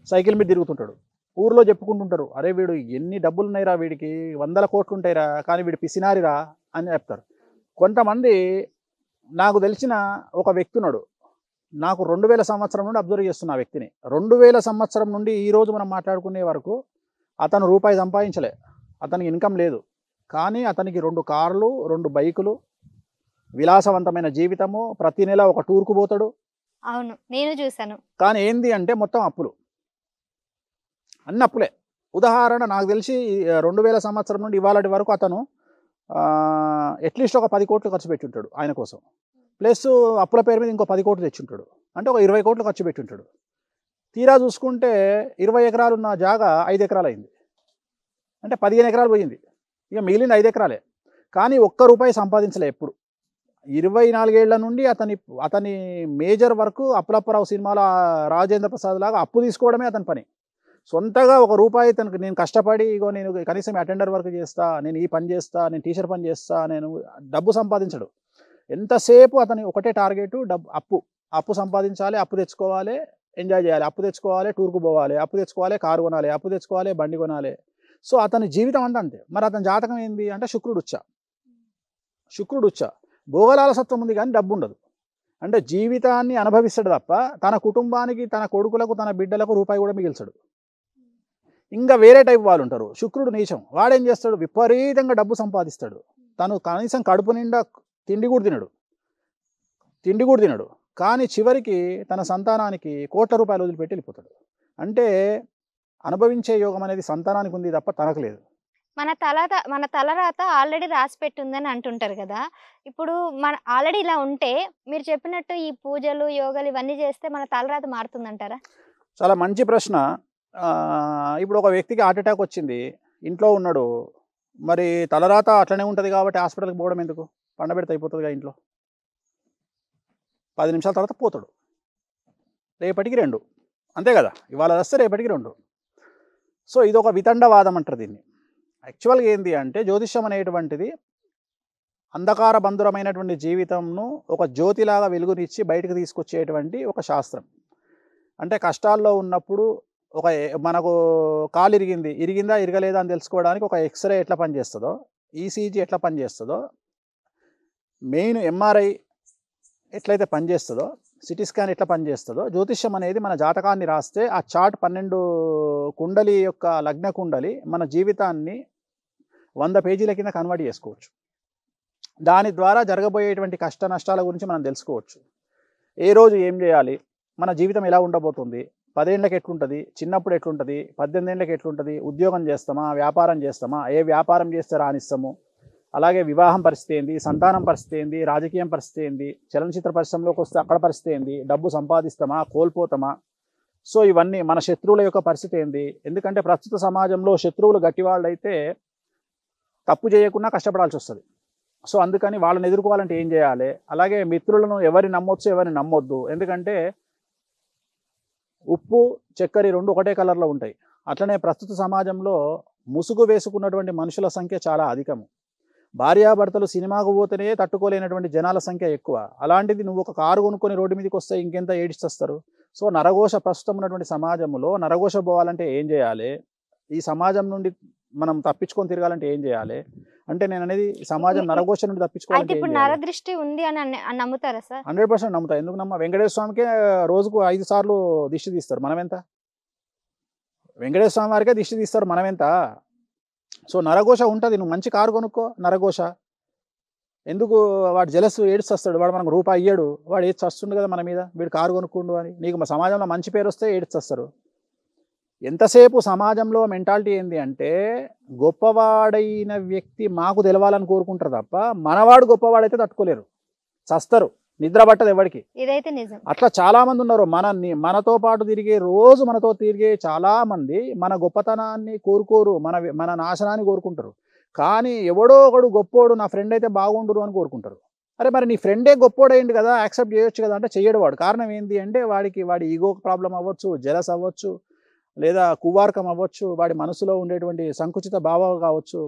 Speaker 2: సైకిల్ మీద తిరుగుతుంటాడు. ఊర్లో చెప్పుకుంటుంటారు, అరే వీడు ఎన్ని డబ్బులు ఉన్నాయిరా, వీడికి 100 కోట్లు ఉంటాయిరా, కానీ వీడు పిసినారిరా అని చెప్తారు. కొంతమంది నాకు తెలిసిన ఒక వ్యక్తి ఉన్నాడు, నాకు 2000 సంవత్సరం నుండి అబ్జర్వ్ చేస్తున్న ఆ వ్యక్తిని. 2000 సంవత్సరం నుండి ఈరోజు మనం మాట్లాడుకునే వరకు అతను రూపాయి సంపాదించలే, అతనికి ఇన్కమ్ లేదు. కానీ అతనికి 2 కార్లు, 2 బైకులు, విలాసవంతమైన జీవితము, ప్రతి నెల ఒక టూర్కు పోతాడు.
Speaker 1: అవును, నేను చూశాను.
Speaker 2: కానీ ఏంది అంటే మొత్తం అప్పులు, అన్ని అప్పులే. ఉదాహరణ నాకు తెలిసి 2000 సంవత్సరం నుండి ఇవాళటి వరకు అతను అట్లీస్ట్ ఒక 10 కోట్లు ఖర్చు పెట్టి ఉంటాడు ఆయన కోసం. ప్లస్ అప్పుల పేరు మీద ఇంకో 10 కోట్లు తెచ్చుంటాడు, అంటే ఒక 20 కోట్లు ఖర్చు పెట్టి ఉంటాడు. తీరా చూసుకుంటే 20 ఎకరాలు ఉన్న జాగా 5 ఎకరాలు అయింది, అంటే 15 ఎకరాలు పోయింది. ఇక మిగిలింది 5 ఎకరాలే. కానీ ఒక్క రూపాయి సంపాదించలే ఎప్పుడు. 24 ఏళ్ల నుండి అతని మేజర్ వర్క్ అప్పులప్పరావు సినిమాలో రాజేంద్ర ప్రసాద్ లాగా అప్పు తీసుకోవడమే అతని పని. సొంతగా ఒక రూపాయి తనకు నేను కష్టపడి ఇగో నేను కనీసం అటెండర్ వర్క్ చేస్తా, నేను ఈ పని చేస్తా, నేను టీచర్ పని చేస్తా, నేను డబ్బు సంపాదించడు. ఎంతసేపు అతని ఒకటే టార్గెట్, అప్పు సంపాదించాలి, అప్పు తెచ్చుకోవాలి, ఎంజాయ్ చేయాలి, అప్పు తెచ్చుకోవాలి, టూర్కు పోవాలి, అప్పు తెచ్చుకోవాలి, కారు కొనాలి, అప్పు తెచ్చుకోవాలి, బండి కొనాలి. సో అతని జీవితం అంతా అంతే. మరి అతని జాతకం ఏంది అంటే శుక్రుడు ఉచ్చ, భోగలాలసత్వం ఉంది కానీ డబ్బు ఉండదు. అంటే జీవితాన్ని అనుభవిస్తాడు తప్ప తన కుటుంబానికి, తన కొడుకులకు, తన బిడ్డలకు రూపాయి కూడా మిగిల్చాడు. ఇంకా వేరే టైప్ వాళ్ళు ఉంటారు, శుక్రుడు నీచం, వాడేం చేస్తాడు, విపరీతంగా డబ్బు సంపాదిస్తాడు, తను కనీసం కడుపు నిండా తిండి కూడా తినడు, కానీ చివరికి తన సంతానానికి కోట్ల రూపాయలు వదిలిపెట్టి వెళ్ళిపోతాడు. అంటే అనుభవించే యోగం అనేది సంతానానికి ఉంది తప్ప తనకు లేదు.
Speaker 1: మన తలరాత ఆల్రెడీ రాసి పెట్టుందని అంటుంటారు కదా. ఇప్పుడు మన ఆల్రెడీ ఇలా ఉంటే మీరు చెప్పినట్టు ఈ పూజలు, యోగాలు ఇవన్నీ చేస్తే మన తలరాత మారుతుందంటారా?
Speaker 2: చాలా మంచి ప్రశ్న. ఇప్పుడు ఒక వ్యక్తికి హార్ట్ అటాక్ వచ్చింది, ఇంట్లో ఉన్నాడు, మరి తలరాత అట్లనే ఉంటుంది కాబట్టి హాస్పిటల్కి పోవడం ఎందుకు? పండబెడితే అయిపోతుందిగా ఇంట్లో. 10 నిమిషాల తర్వాత పోతాడు, రేపటికి 2, అంతే కదా. ఇవాళ వస్తే రేపటికి 2. సో ఇది ఒక వితండవాదం అంటారు దీన్ని. యాక్చువల్గా ఏంటి అంటే జ్యోతిష్యం అనేటువంటిది అంధకార బంధురమైనటువంటి జీవితంను ఒక జ్యోతిలాగా వెలుగునిచ్చి బయటకు తీసుకొచ్చేటువంటి ఒక శాస్త్రం. అంటే కష్టాల్లో ఉన్నప్పుడు మనకు కాలు ఇరిగిందా ఇరగలేదా అని తెలుసుకోవడానికి ఒక ఎక్స్రే ఎట్లా పనిచేస్తుందో, ఈసీజీ ఎట్లా పనిచేస్తుందో, మెయిన్ ఎంఆర్ఐ ఎట్లయితే పనిచేస్తుందో, సిటీ స్కాన్ ఎట్లా పనిచేస్తుందో, జ్యోతిష్యం అనేది మన జాతకాన్ని రాస్తే ఆ చార్ట్ 12 కుండలి యొక్క లగ్న కుండలి మన జీవితాన్ని 100 పేజీల కింద కన్వర్ట్ చేసుకోవచ్చు. దాని ద్వారా జరగబోయేటువంటి కష్ట నష్టాల గురించి మనం తెలుసుకోవచ్చు. ఏ రోజు ఏం చేయాలి, మన జీవితం ఎలా ఉండబోతుంది, 10 ఏళ్ళకి ఎట్లుంటుంది, చిన్నప్పుడు ఎట్లుంటుంది, 18 ఏళ్ళకి ఎట్లుంటుంది, ఉద్యోగం చేస్తామా, వ్యాపారం చేస్తామా, ఏ వ్యాపారం చేస్తే రాణిస్తాము, అలాగే వివాహం పరిస్థితి ఏంది, సంతానం పరిస్థితి ఏంది, రాజకీయం పరిస్థితి ఏంది, చలనచిత్ర పరిశ్రమలోకి వస్తే అక్కడ పరిస్థితి ఏంది, డబ్బు సంపాదిస్తామా కోల్పోతామా, సో ఇవన్నీ మన శత్రువుల యొక్క పరిస్థితి ఏంది. ఎందుకంటే ప్రస్తుత సమాజంలో శత్రువులు గట్టివాళ్ళు అయితే తప్పు చేయకుండా కష్టపడాల్సి వస్తుంది. సో అందుకని వాళ్ళని ఎదుర్కోవాలంటే ఏం చేయాలి, అలాగే మిత్రులను ఎవరిని నమ్మొచ్చు ఎవరిని నమ్మొద్దు. ఎందుకంటే ఉప్పు చక్కెర 2 ఒకటే కలర్లో ఉంటాయి. అట్లనే ప్రస్తుత సమాజంలో ముసుగు వేసుకున్నటువంటి మనుషుల సంఖ్య చాలా అధికము. భార్యాభర్తలు సినిమాకు పోతేనే తట్టుకోలేనటువంటి జనాల సంఖ్య ఎక్కువ. అలాంటిది నువ్వు ఒక కారు కొనుక్కొని రోడ్డు మీదకి వస్తే ఇంకెంత ఏడిచేస్తారు. సో నరఘోష ప్రస్తుతం ఉన్నటువంటి సమాజంలో నరఘోష పోవాలంటే ఏం చేయాలి, ఈ సమాజం నుండి మనం తప్పించుకొని తిరగాలంటే ఏం చేయాలి అంటే నేను అనేది సమాజం నరఘోష నుండి
Speaker 1: అయితే
Speaker 2: తప్పించుకోవాలంటే ఏం
Speaker 1: ఇప్పుడు
Speaker 2: చేయాలి?
Speaker 1: నరదృష్టి ఉంది అని నమ్ముతారా సార్?
Speaker 2: 100% నమ్ముతా. ఎందుకు నమ్మ? వెంకటేశ్వర స్వామికే రోజుకు 5 సార్లు దిష్టి తీస్తారు. మనమెంత? వెంకటేశ్వర స్వామి వారికే దిష్టి తీస్తారు. మనమెంత? సో నరఘోష ఉంటది. నువ్వు మంచి కారు కొనుక్కో, నరఘోష. ఎందుకు వాడు జెలస్ ఏడ్చొస్తాడు. వాడు మనకు రూపాయి ఇయ్యడు. వాడు ఏడ్చొస్తుండు కదా మన మీద. వీడు కారు కొనుక్కుండు అని. నీకు మా సమాజంలో మంచి పేరు వస్తే ఏడ్చొస్తారు. ఎంతసేపు సమాజంలో మెంటాలిటీ ఏంది అంటే గొప్పవాడైన వ్యక్తి మాకు తెలవాలని కోరుకుంటారు తప్ప మనవాడు గొప్పవాడైతే తట్టుకోలేరు, చస్తారు, నిద్ర పట్టదు ఎవరికి.
Speaker 1: ఇదైతే నిజం.
Speaker 2: అట్లా చాలా మంది ఉన్నారు. మనతో పాటు తిరిగే రోజు మనతో తిరిగే చాలా మంది మన గొప్పతనాన్ని కోరుకోరు, మన నాశనాన్ని కోరుకుంటారు. కానీ ఎవడో ఒకడు గొప్పోడు నా ఫ్రెండ్ అయితే బాగుండురు అని కోరుకుంటారు. అరే మరి నీ ఫ్రెండే గొప్పోడైంది కదా, యాక్సెప్ట్ చేయొచ్చు కదా అంటే చెయ్యడు వాడు. కారణం ఏంటి అంటే వాడి ఈగో ప్రాబ్లం అవ్వచ్చు, జెలస్ అవ్వచ్చు, లేదా కువార్కం అవ్వచ్చు, వాడి మనసులో ఉండేటువంటి సంకుచిత భావాలు కావచ్చు.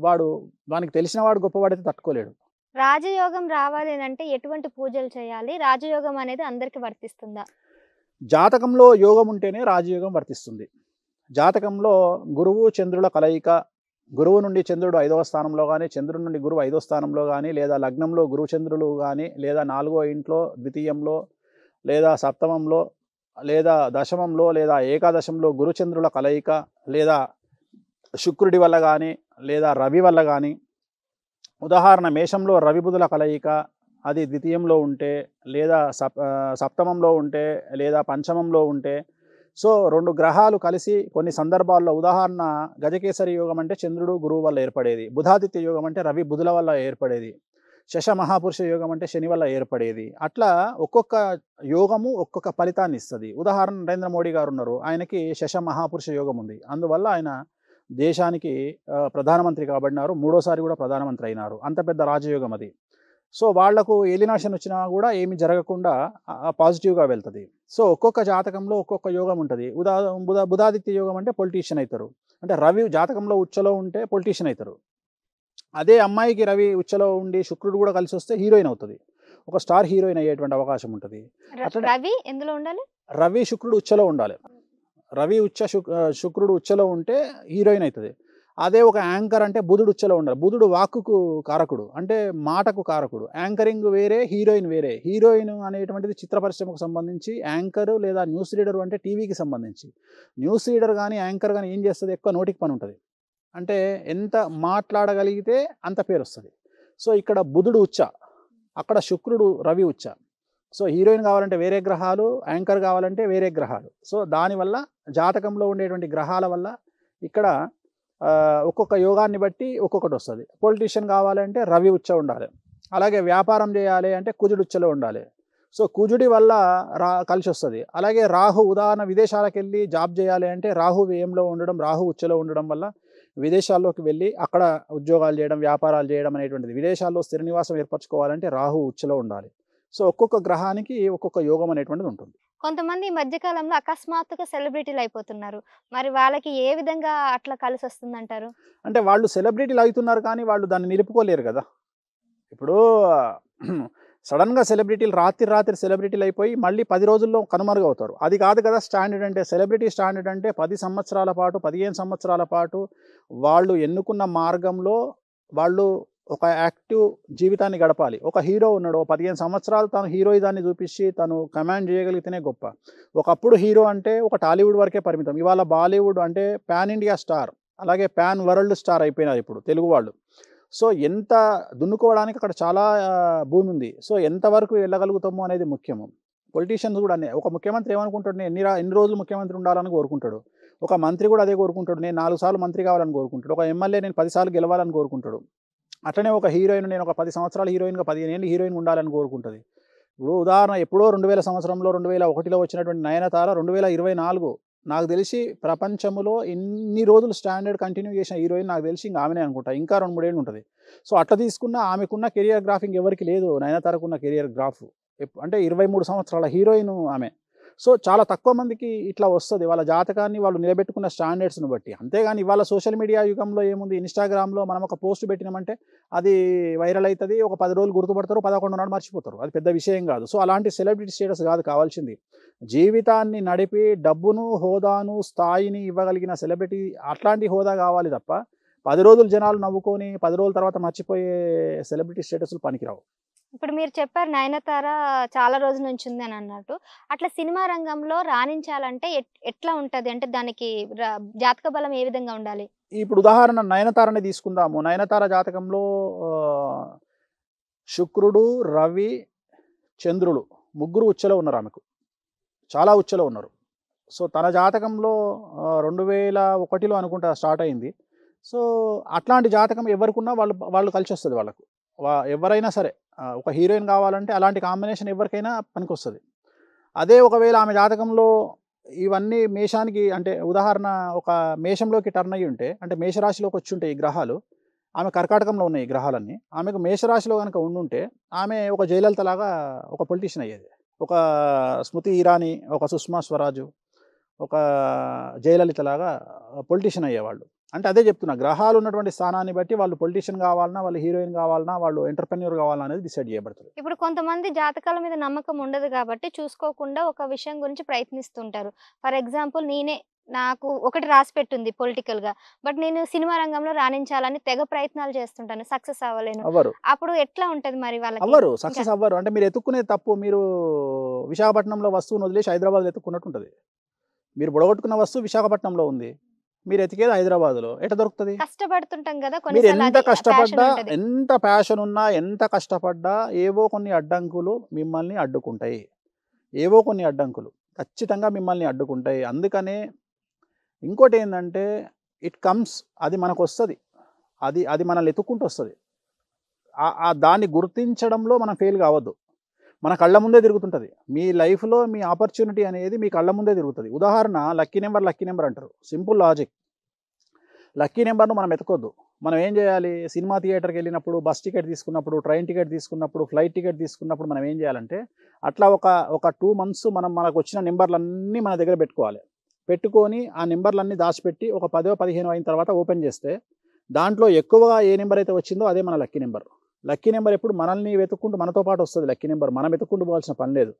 Speaker 2: వానికి తెలిసిన వాడు గొప్పవాడైతే తట్టుకోలేడు.
Speaker 1: రాజయోగం రావాలి అంటే ఎటువంటి పూజలు చేయాలి? రాజయోగం అనేది అందరికి వర్తిస్తుందా?
Speaker 2: జాతకంలో యోగం ఉంటేనే రాజయోగం వర్తిస్తుంది. జాతకంలో గురువు చంద్రుల కలయిక, గురువు నుండి చంద్రుడు 5వ స్థానంలో కానీ, చంద్రుడి నుండి గురువు 5వ స్థానంలో కానీ, లేదా లగ్నంలో గురువు చంద్రులు కానీ, లేదా 4వ ఇంట్లో ద్వితీయంలో, లేదా సప్తమంలో, లేదా దశమంలో, లేదా ఏకాదశంలో గురుచంద్రుల కలయిక, లేదా శుక్రుడి వల్ల కానీ, లేదా రవి వల్ల కానీ. ఉదాహరణ మేషంలో రవి బుధుల కలయిక అది ద్వితీయంలో ఉంటే, లేదా సప్తమంలో ఉంటే, లేదా పంచమంలో ఉంటే. సో 2 గ్రహాలు కలిసి కొన్ని సందర్భాల్లో, ఉదాహరణ గజకేసరి యోగం అంటే చంద్రుడు గురువు వల్ల ఏర్పడేది, బుధాదిత్య యోగం అంటే రవి బుధుల వల్ల ఏర్పడేది, శశ మహాపురుష యోగం అంటే శని వల్ల ఏర్పడేది. అట్లా ఒక్కొక్క యోగము ఒక్కొక్క ఫలితాన్ని ఇస్తుంది. ఉదాహరణ నరేంద్ర మోడీ గారు ఉన్నారు, ఆయనకి శశ మహాపురుష యోగం ఉంది. అందువల్ల ఆయన దేశానికి ప్రధానమంత్రి కాబడినారు, 3వసారి కూడా ప్రధానమంత్రి అయినారు. అంత పెద్ద రాజయోగం అది. సో వాళ్లకు ఏలినాశనం వచ్చినా కూడా ఏమి జరగకుండా పాజిటివ్గా వెళ్తుంది. సో ఒక్కొక్క జాతకంలో ఒక్కొక్క యోగం ఉంటుంది. బుధాదిత్య యోగం అంటే పొలిటీషియన్ అవుతారు. అంటే రవి జాతకంలో ఉచ్చలో ఉంటే పొలిటీషియన్ అవుతారు. అదే అమ్మాయికి రవి ఉచ్చలో ఉండి శుక్రుడు కూడా కలిసి వస్తే హీరోయిన్ అవుతుంది, ఒక స్టార్ హీరోయిన్ అయ్యేటువంటి అవకాశం ఉంటుంది.
Speaker 1: రవి ఎందులో ఉండాలి?
Speaker 2: రవి శుక్రుడు ఉచ్చలో ఉండాలి. రవి శుక్రుడు ఉచ్చలో ఉంటే హీరోయిన్ అవుతుంది. అదే ఒక యాంకర్ అంటే బుధుడు ఉచ్చలో ఉండాలి. బుధుడు వాక్కుకు కారకుడు, అంటే మాటకు కారకుడు. యాంకరింగ్ వేరే, హీరోయిన్ వేరే. హీరోయిన్ అనేటువంటిది చిత్ర పరిశ్రమకు సంబంధించి, యాంకర్ లేదా న్యూస్ రీడర్ అంటే టీవీకి సంబంధించి. న్యూస్ రీడర్ కానీ యాంకర్ కానీ ఏం చేస్తుంది, ఎక్కువ నోటికి పని ఉంటుంది. అంటే ఎంత మాట్లాడగలిగితే అంత పేరు వస్తుంది. సో ఇక్కడ బుధుడు ఉచ్చ, అక్కడ శుక్రుడు రవి ఉచ్చ. సో హీరోయిన్ కావాలంటే వేరే గ్రహాలు, యాంకర్ కావాలంటే వేరే గ్రహాలు. సో దానివల్ల జాతకంలో ఉండేటువంటి గ్రహాల వల్ల ఇక్కడ ఒక్కొక్క యోగాన్ని బట్టి ఒక్కొక్కటి వస్తుంది. పొలిటీషియన్ కావాలంటే రవి ఉచ్చ ఉండాలి. అలాగే వ్యాపారం చేయాలి అంటే కుజుడు ఉచ్చలో ఉండాలి. సో కుజుడి వల్ల కలిసి వస్తుంది. అలాగే రాహు, ఉదాహరణ విదేశాలకు వెళ్ళి జాబ్ చేయాలి అంటే రాహు వ్యయంలో ఉండడం, రాహు ఉచ్చలో ఉండడం వల్ల విదేశాల్లోకి వెళ్ళి అక్కడ ఉద్యోగాలు చేయడం, వ్యాపారాలు చేయడం అనేటువంటిది. విదేశాల్లో స్థిర నివాసం ఏర్పరచుకోవాలంటే రాహు ఉచ్చలో ఉండాలి. సో ఒక్కొక్క గ్రహానికి ఒక్కొక్క యోగం అనేటువంటిది ఉంటుంది.
Speaker 1: కొంతమంది ఈ మధ్యకాలంలో అకస్మాత్తుగా సెలబ్రిటీలు అయిపోతున్నారు. మరి వాళ్ళకి ఏ విధంగా అట్లా కలిసి వస్తుందంటారు?
Speaker 2: అంటే వాళ్ళు సెలబ్రిటీలు అవుతున్నారు కానీ వాళ్ళు దాన్ని నిలుపుకోలేరు కదా. ఇప్పుడు సడన్గా సెలబ్రిటీలు రాత్రి సెలబ్రిటీలు అయిపోయి మళ్ళీ 10 రోజుల్లో కనుమరుగవుతారు. అది కాదు కదా స్టాండర్డ్ అంటే. సెలబ్రిటీ స్టాండర్డ్ అంటే 10 సంవత్సరాల పాటు, 15 సంవత్సరాల పాటు వాళ్ళు ఎన్నుకున్న మార్గంలో వాళ్ళు ఒక యాక్టివ్ జీవితాన్ని గడపాలి. ఒక హీరో ఉన్నాడు, 15 సంవత్సరాలు తను హీరోయిజాన్ని చూపించి తను కమాండ్ చేయగలిగితేనే గొప్ప. ఒకప్పుడు హీరో అంటే ఒక టాలీవుడ్ వరకే పరిమితం. ఇవాళ బాలీవుడ్ అంటే పాన్ ఇండియా స్టార్, అలాగే పాన్ వరల్డ్ స్టార్ అయిపోయినారు ఇప్పుడు తెలుగు వాళ్ళు. సో ఎంత దున్నుకోవడానికి అక్కడ చాలా భూమి ఉంది. సో ఎంతవరకు వెళ్ళగలుగుతాము అనేది ముఖ్యము. పొలిటీషియన్స్ కూడా ఒక ముఖ్యమంత్రి ఏమనుకుంటాడు, నేను ఎన్ని రోజులు ముఖ్యమంత్రి ఉండాలని కోరుకుంటాడు. ఒక మంత్రి కూడా అదే కోరుకుంటాడు, నేను 4 సార్లు మంత్రి కావాలని కోరుకుంటాడు. ఒక ఎమ్మెల్యే నేను 10 సార్లు గెలవాలని కోరుకుంటాడు. అట్లనే ఒక హీరోయిన్ నేను ఒక 10 సంవత్సరాలు హీరోయిన్గా 15 ఏళ్ళు హీరోయిన్ ఉండాలని కోరుకుంటుంది. ఇప్పుడు ఉదాహరణ ఎప్పుడో 2000 సంవత్సరంలో 2001లో వచ్చినటువంటి నయనతార 2024 నాకు తెలిసి ప్రపంచంలో ఎన్ని రోజులు స్టాండర్డ్ కంటిన్యూ చేసిన హీరోయిన్ నాకు తెలిసి ఇంకా ఆమెనే అనుకుంటా. ఇంకా 2-3 ఏళ్ళు ఉంటుంది. సో అట్లా తీసుకున్న ఆమెకున్న కెరియర్ గ్రాఫింగ్ ఎవరికి లేదు. నయనతారకున్న కెరియర్ గ్రాఫ్ అంటే 23 సంవత్సరాల హీరోయిన్ ఆమె. సో చాలా తక్కువ మందికి ఇట్లా వస్తుంది వాళ్ళ జాతకాన్ని వాళ్ళు నిలబెట్టుకున్న స్టాండర్డ్స్ని బట్టి. అంతేగాని ఇవాళ సోషల్ మీడియా యుగంలో ఏముంది, ఇన్స్టాగ్రామ్లో మనం ఒక పోస్ట్ పెట్టినామంటే అది వైరల్ అవుతుంది. ఒక 10 రోజులు గుర్తుపడతారు, 11 నాడు మర్చిపోతారు. అది పెద్ద విషయం కాదు. సో అలాంటి సెలబ్రిటీ స్టేటస్ కాదు కావాల్సింది. జీవితాన్ని నడిపి డబ్బును, హోదాను, స్థాయిని ఇవ్వగలిగిన సెలబ్రిటీ, అట్లాంటి హోదా కావాలి తప్ప 10 రోజులు జనాలు నవ్వుకొని 10 రోజుల తర్వాత మర్చిపోయే సెలబ్రిటీ స్టేటస్లు పనికిరావు.
Speaker 1: ఇప్పుడు మీరు చెప్పారు నయనతార చాలా రోజుల నుంచి ఉంది అని అన్నట్టు. అట్లా సినిమా రంగంలో రాణించాలంటే ఎట్లా ఉంటది? అంటే దానికి జాతక బలం ఏ విధంగా ఉండాలి?
Speaker 2: ఇప్పుడు ఉదాహరణ నయనతారని తీసుకుందాము. నయనతార జాతకంలో శుక్రుడు, రవి, చంద్రుడు ముగ్గురు ఉచ్చలో ఉన్నారు ఆమెకు. చాలా ఉచ్చలో ఉన్నారు. సో తన జాతకంలో 2001లో అనుకుంటా స్టార్ట్ అయింది. సో అట్లాంటి జాతకం ఎవరికున్నా వాళ్ళు కలిసొస్తది వాళ్ళకు. ఎవరైనా సరే ఒక హీరోయిన్ కావాలంటే అలాంటి కాంబినేషన్ ఎవరికైనా పనికొస్తది. అదే ఒకవేళ ఆమె జాతకంలో ఇవన్నీ మేషానికి అంటే ఉదాహరణ ఒక మేషంలోకి టర్న్ అయ్యి ఉంటే అంటే మేషరాశిలోకి వచ్చి ఉంటే ఈ గ్రహాలు, ఆమె కర్కాటకంలో ఉన్నాయి ఈ గ్రహాలన్నీ. ఆమెకు మేషరాశిలో కనుక ఉండుంటే ఆమె ఒక జయలలిత లాగా ఒక పొలిటీషియన్ అయ్యేది. ఒక స్మృతి ఇరానీ, ఒక సుష్మా స్వరాజు, ఒక జయలలిత లాగా పొలిటీషియన్ అయ్యేవాళ్ళు. అంటే అదే చెప్తున్నా, గ్రహాలు ఉన్నటువంటి స్థానాన్ని బట్టి వాళ్ళు పొలిటీషియన్ కావాలన్నా, వాళ్ళు హీరోయిన్ కావాలన్నా, వాళ్ళు ఎంటర్‌ప్రెన్యూర్ కావాలన్నా అనేది డిసైడ్ చేయబడుతుంది.
Speaker 1: ఇప్పుడు కొంతమంది జాతకాల మీద నమ్మకం ఉండదు కాబట్టి చూసుకోకుండా ఒక విషయం గురించి ప్రయత్నిస్తుంటారు. ఫర్ ఎగ్జాంపుల్ నాకు ఒకటి రాసి పెట్టుంది పొలిటికల్‌గా. బట్ నేను సినిమా రంగంలో రాణించాలని తెగ ప్రయత్నాలు చేస్తుంటాను. సక్సెస్ అవ్వలేను.
Speaker 2: అవ్వరు.
Speaker 1: అప్పుడు ఎట్లా ఉంటది మరి వాళ్ళకి?
Speaker 2: అవ్వరు.
Speaker 1: ఇంకా
Speaker 2: సక్సెస్ అవ్వరు. అంటే మీరు ఎతుక్కునేది తప్పు. మీరు విశాఖపట్నంలో వస్తువుని వదిలేసి హైదరాబాద్‌లో ఎతుక్కున్నట్టు ఉంటది. మీరు బుడగొట్టుకున్న వస్తువు విశాఖపట్నంలో ఉంది. మీరు ఎతికేది హైదరాబాద్‌లో. ఎట్ట దొరుకుతది?
Speaker 1: కష్టపడుతుంటాం కదా!
Speaker 2: మీరు
Speaker 1: కొన్నిసార్లు
Speaker 2: ఎంత
Speaker 1: అది ప్యాషన్
Speaker 2: కష్టపడ్డా,
Speaker 1: ఉంటది.
Speaker 2: ఎంత ప్యాషన్ ఉన్నా, ఎంత కష్టపడ్డా ఏవో కొన్ని అడ్డంకులు మిమ్మల్ని అడ్డుకుంటాయి. ఏవో కొన్ని అడ్డంకులు ఖచ్చితంగా మిమ్మల్ని అడ్డుకుంటాయి. అందుకనే ఇంకోటేందంటే ఇట్ కమ్స్, అది మనకొస్తది. అది మనల్ని ఎతుక్కుంటూ వస్తది. దాన్ని గుర్తించడంలో మనం ఫెయిల్ కావద్దు. మన కళ్ళ ముందే తిరుగుతుంటది. మీ లైఫ్‌లో మీ ఆపర్చునిటీ అనేది మీ కళ్ళ ముందే తిరుగుతది. ఉదాహరణ లక్కీ నంబర్ అంటారు. Simple logic. లక్కీ నంబర్‌ను మనం ఎతకొద్దు. మనం ఏం చేయాలి? సినిమా థియేటర్‌కెళ్ళినప్పుడు, బస్ టికెట్ తీసుకున్నప్పుడు, ట్రైన్ టికెట్ తీసుకున్నప్పుడు, ఫ్లైట్ టికెట్ తీసుకున్నప్పుడు మనం ఏం చేయాలంటే అట్లా ఒక 2 మంత్స్ మనకొచ్చిన నంబర్‌లన్నీ మన దగ్గర పెట్టుకోవాలి. పెట్టుకొని ఆ నంబర్‌లన్నీ దాచిపెట్టి ఒక 10, 15 అయిన తర్వాత ఓపెన్ చేస్తే దాంట్లో ఎక్కువగా ఏ నంబర్ అయితే వచ్చిందో అదే మన లక్కీ నంబర్. లక్కీ నంబర్ ఎప్పుడు మనల్ని వెతుక్కుంటూ మనతో పాటు వస్తది లక్కీ నంబర్. మనం వెతుక్కుంటూ పోవాల్సిన పని లేదు.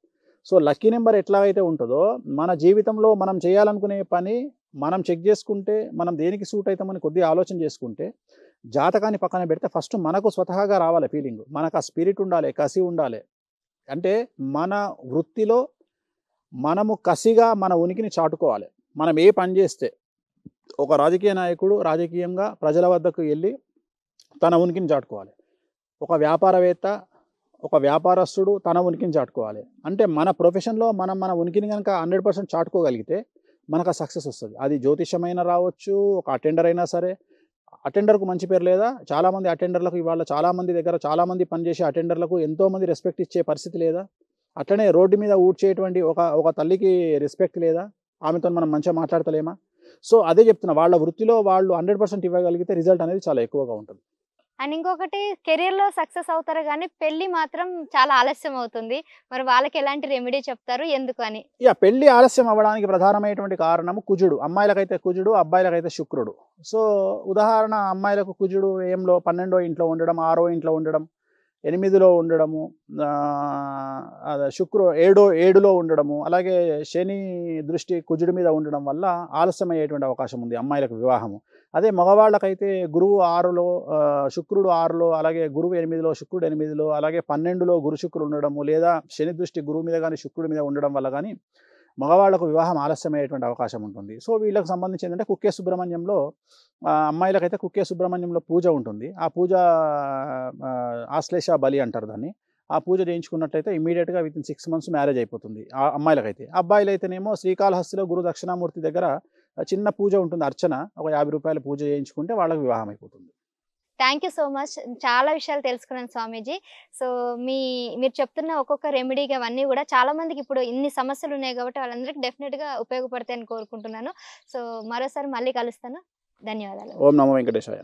Speaker 2: సో లక్కీ నంబర్ ఎట్లా అయితే ఉంటదో మన జీవితంలో మనం చేయాలనుకునే పని మనం చెక్ చేసుకుంటే, మనం దేనికి సూట్ అయితామని కొద్దిగా ఆలోచన చేసుకుంటే, జాతకాన్ని పక్కన పెడితే ఫస్ట్ మనకు స్వతహాగా రావాలి ఫీలింగ్. మనకు ఆ స్పిరిట్ ఉండాలి, కసి ఉండాలి. అంటే మన వృత్తిలో మనము కసిగా మన ఉనికిని చాటుకోవాలి. మనం ఏ పని చేస్తే ఒక రాజకీయ నాయకుడు రాజకీయంగా ప్రజల వద్దకు వెళ్ళి తన ఉనికిని చాటుకోవాలి. ఒక వ్యాపారవేత్త, ఒక వ్యాపారస్తుడు తన ఉనికిని చాటుకోవాలి. అంటే మన ప్రొఫెషన్‌లో మన ఉనికిని గనక 100% చాటుకోగలిగితే మనకు ఆ సక్సెస్ వస్తది. అది జ్యోతిష్యమైనా రావచ్చు, ఒక అటెండర్ అయినా సరే. అటెండర్‌కు మంచి పేరు లేదా? చాలామంది అటెండర్‌లకు ఇవాళ చాలామంది దగ్గర చాలామంది పనిచేసే అటెండర్‌లకు ఎంతోమంది రెస్పెక్ట్ ఇచ్చే పరిస్థితి లేదా? అట్లనే రోడ్డు మీద ఊడ్చేటువంటి ఒక తల్లికి రెస్పెక్ట్ లేదా? ఆమెతోని మనం మంచిగా మాట్లాడతలేమా? సో అదే చెప్తున్నా, వాళ్ళ వృత్తిలో వాళ్ళు 100% ఇవ్వగలిగితే రిజల్ట్ అనేది చాలా ఎక్కువగా ఉంటుంది.
Speaker 1: అండ్ ఇంకొకటి కెరియర్‌లో సక్సెస్ అవుతారు గానీ పెళ్లి మాత్రం చాలా ఆలస్యం అవుతుంది. మరి వాళ్ళకి ఎలాంటి రెమెడీ చెప్తారు? ఎందుకు అని?
Speaker 2: పెళ్లి ఆలస్యం అవ్వడానికి ప్రధానమైనటువంటి కారణము కుజుడు. అమ్మాయిలకైతే కుజుడు, అబ్బాయిలకైతే శుక్రుడు. సో ఉదాహరణ అమ్మాయిలకు కుజుడు ఏంలో 12వ ఇంట్లో ఉండడం, 6వ ఇంట్లో ఉండడం, 8లో ఉండడము, ఏడులో ఉండడము, అలాగే శని దృష్టి కుజుడి మీద ఉండడం వల్ల ఆలస్యం అయ్యేటువంటి అవకాశం ఉంది అమ్మాయిలకు వివాహము. అదే మగవాళ్ళకైతే గురువు 6లో, శుక్రుడు 6లో, అలాగే గురువు 8లో, శుక్రుడు 8లో, అలాగే 12లో గురు శుక్రుడు ఉండడము, లేదా శని దృష్టి గురువు మీద కానీ శుక్రుడి మీద ఉండడం వల్ల కానీ మగవాళ్ళకు వివాహం ఆలస్యమయ్యేటువంటి అవకాశం ఉంటుంది. సో వీళ్ళకి సంబంధించి ఏంటంటే కుక్కే సుబ్రహ్మణ్యంలో, అమ్మాయిలకైతే కుక్కే సుబ్రహ్మణ్యంలో పూజ ఉంటుంది. ఆ పూజ ఆశ్లేష బలి అంటారు దాన్ని. ఆ పూజ చేయించుకున్నట్లయితే ఇమ్మీడియట్‌గా వితిన్ 6 మంత్స్ మ్యారేజ్ అయిపోతుంది అమ్మాయిలకైతే. అబ్బాయిలైతేనేమో శ్రీకాళహస్తిలో గురు దక్షిణామూర్తి దగ్గర చిన్న పూజ ఉంటుంది, అర్చన. ఒక ₹50 పూజ చేయించుకుంటే వాళ్ళకి వివాహం అయిపోతుంది.
Speaker 1: Thank you so much. చాలా విషయాలు తెలుసుకున్నాను స్వామీజీ. సో, మీరు చెప్తున్న ఒక్కొక్క రెమెడీకి అవన్నీ గూడా చాలా మందికి ఇప్పుడు ఇన్ని సమస్యలున్నాయి గాబట్టి వాళ్ళందరికీ డెఫినిట్‌గా ఉపయోగపడతాయని కోరుకుంటున్నాను. సో, మరోసారి మళ్ళీ కలుస్తాను. ధన్యవాదాలు.
Speaker 2: ఓం నమో వెంకటేశాయ.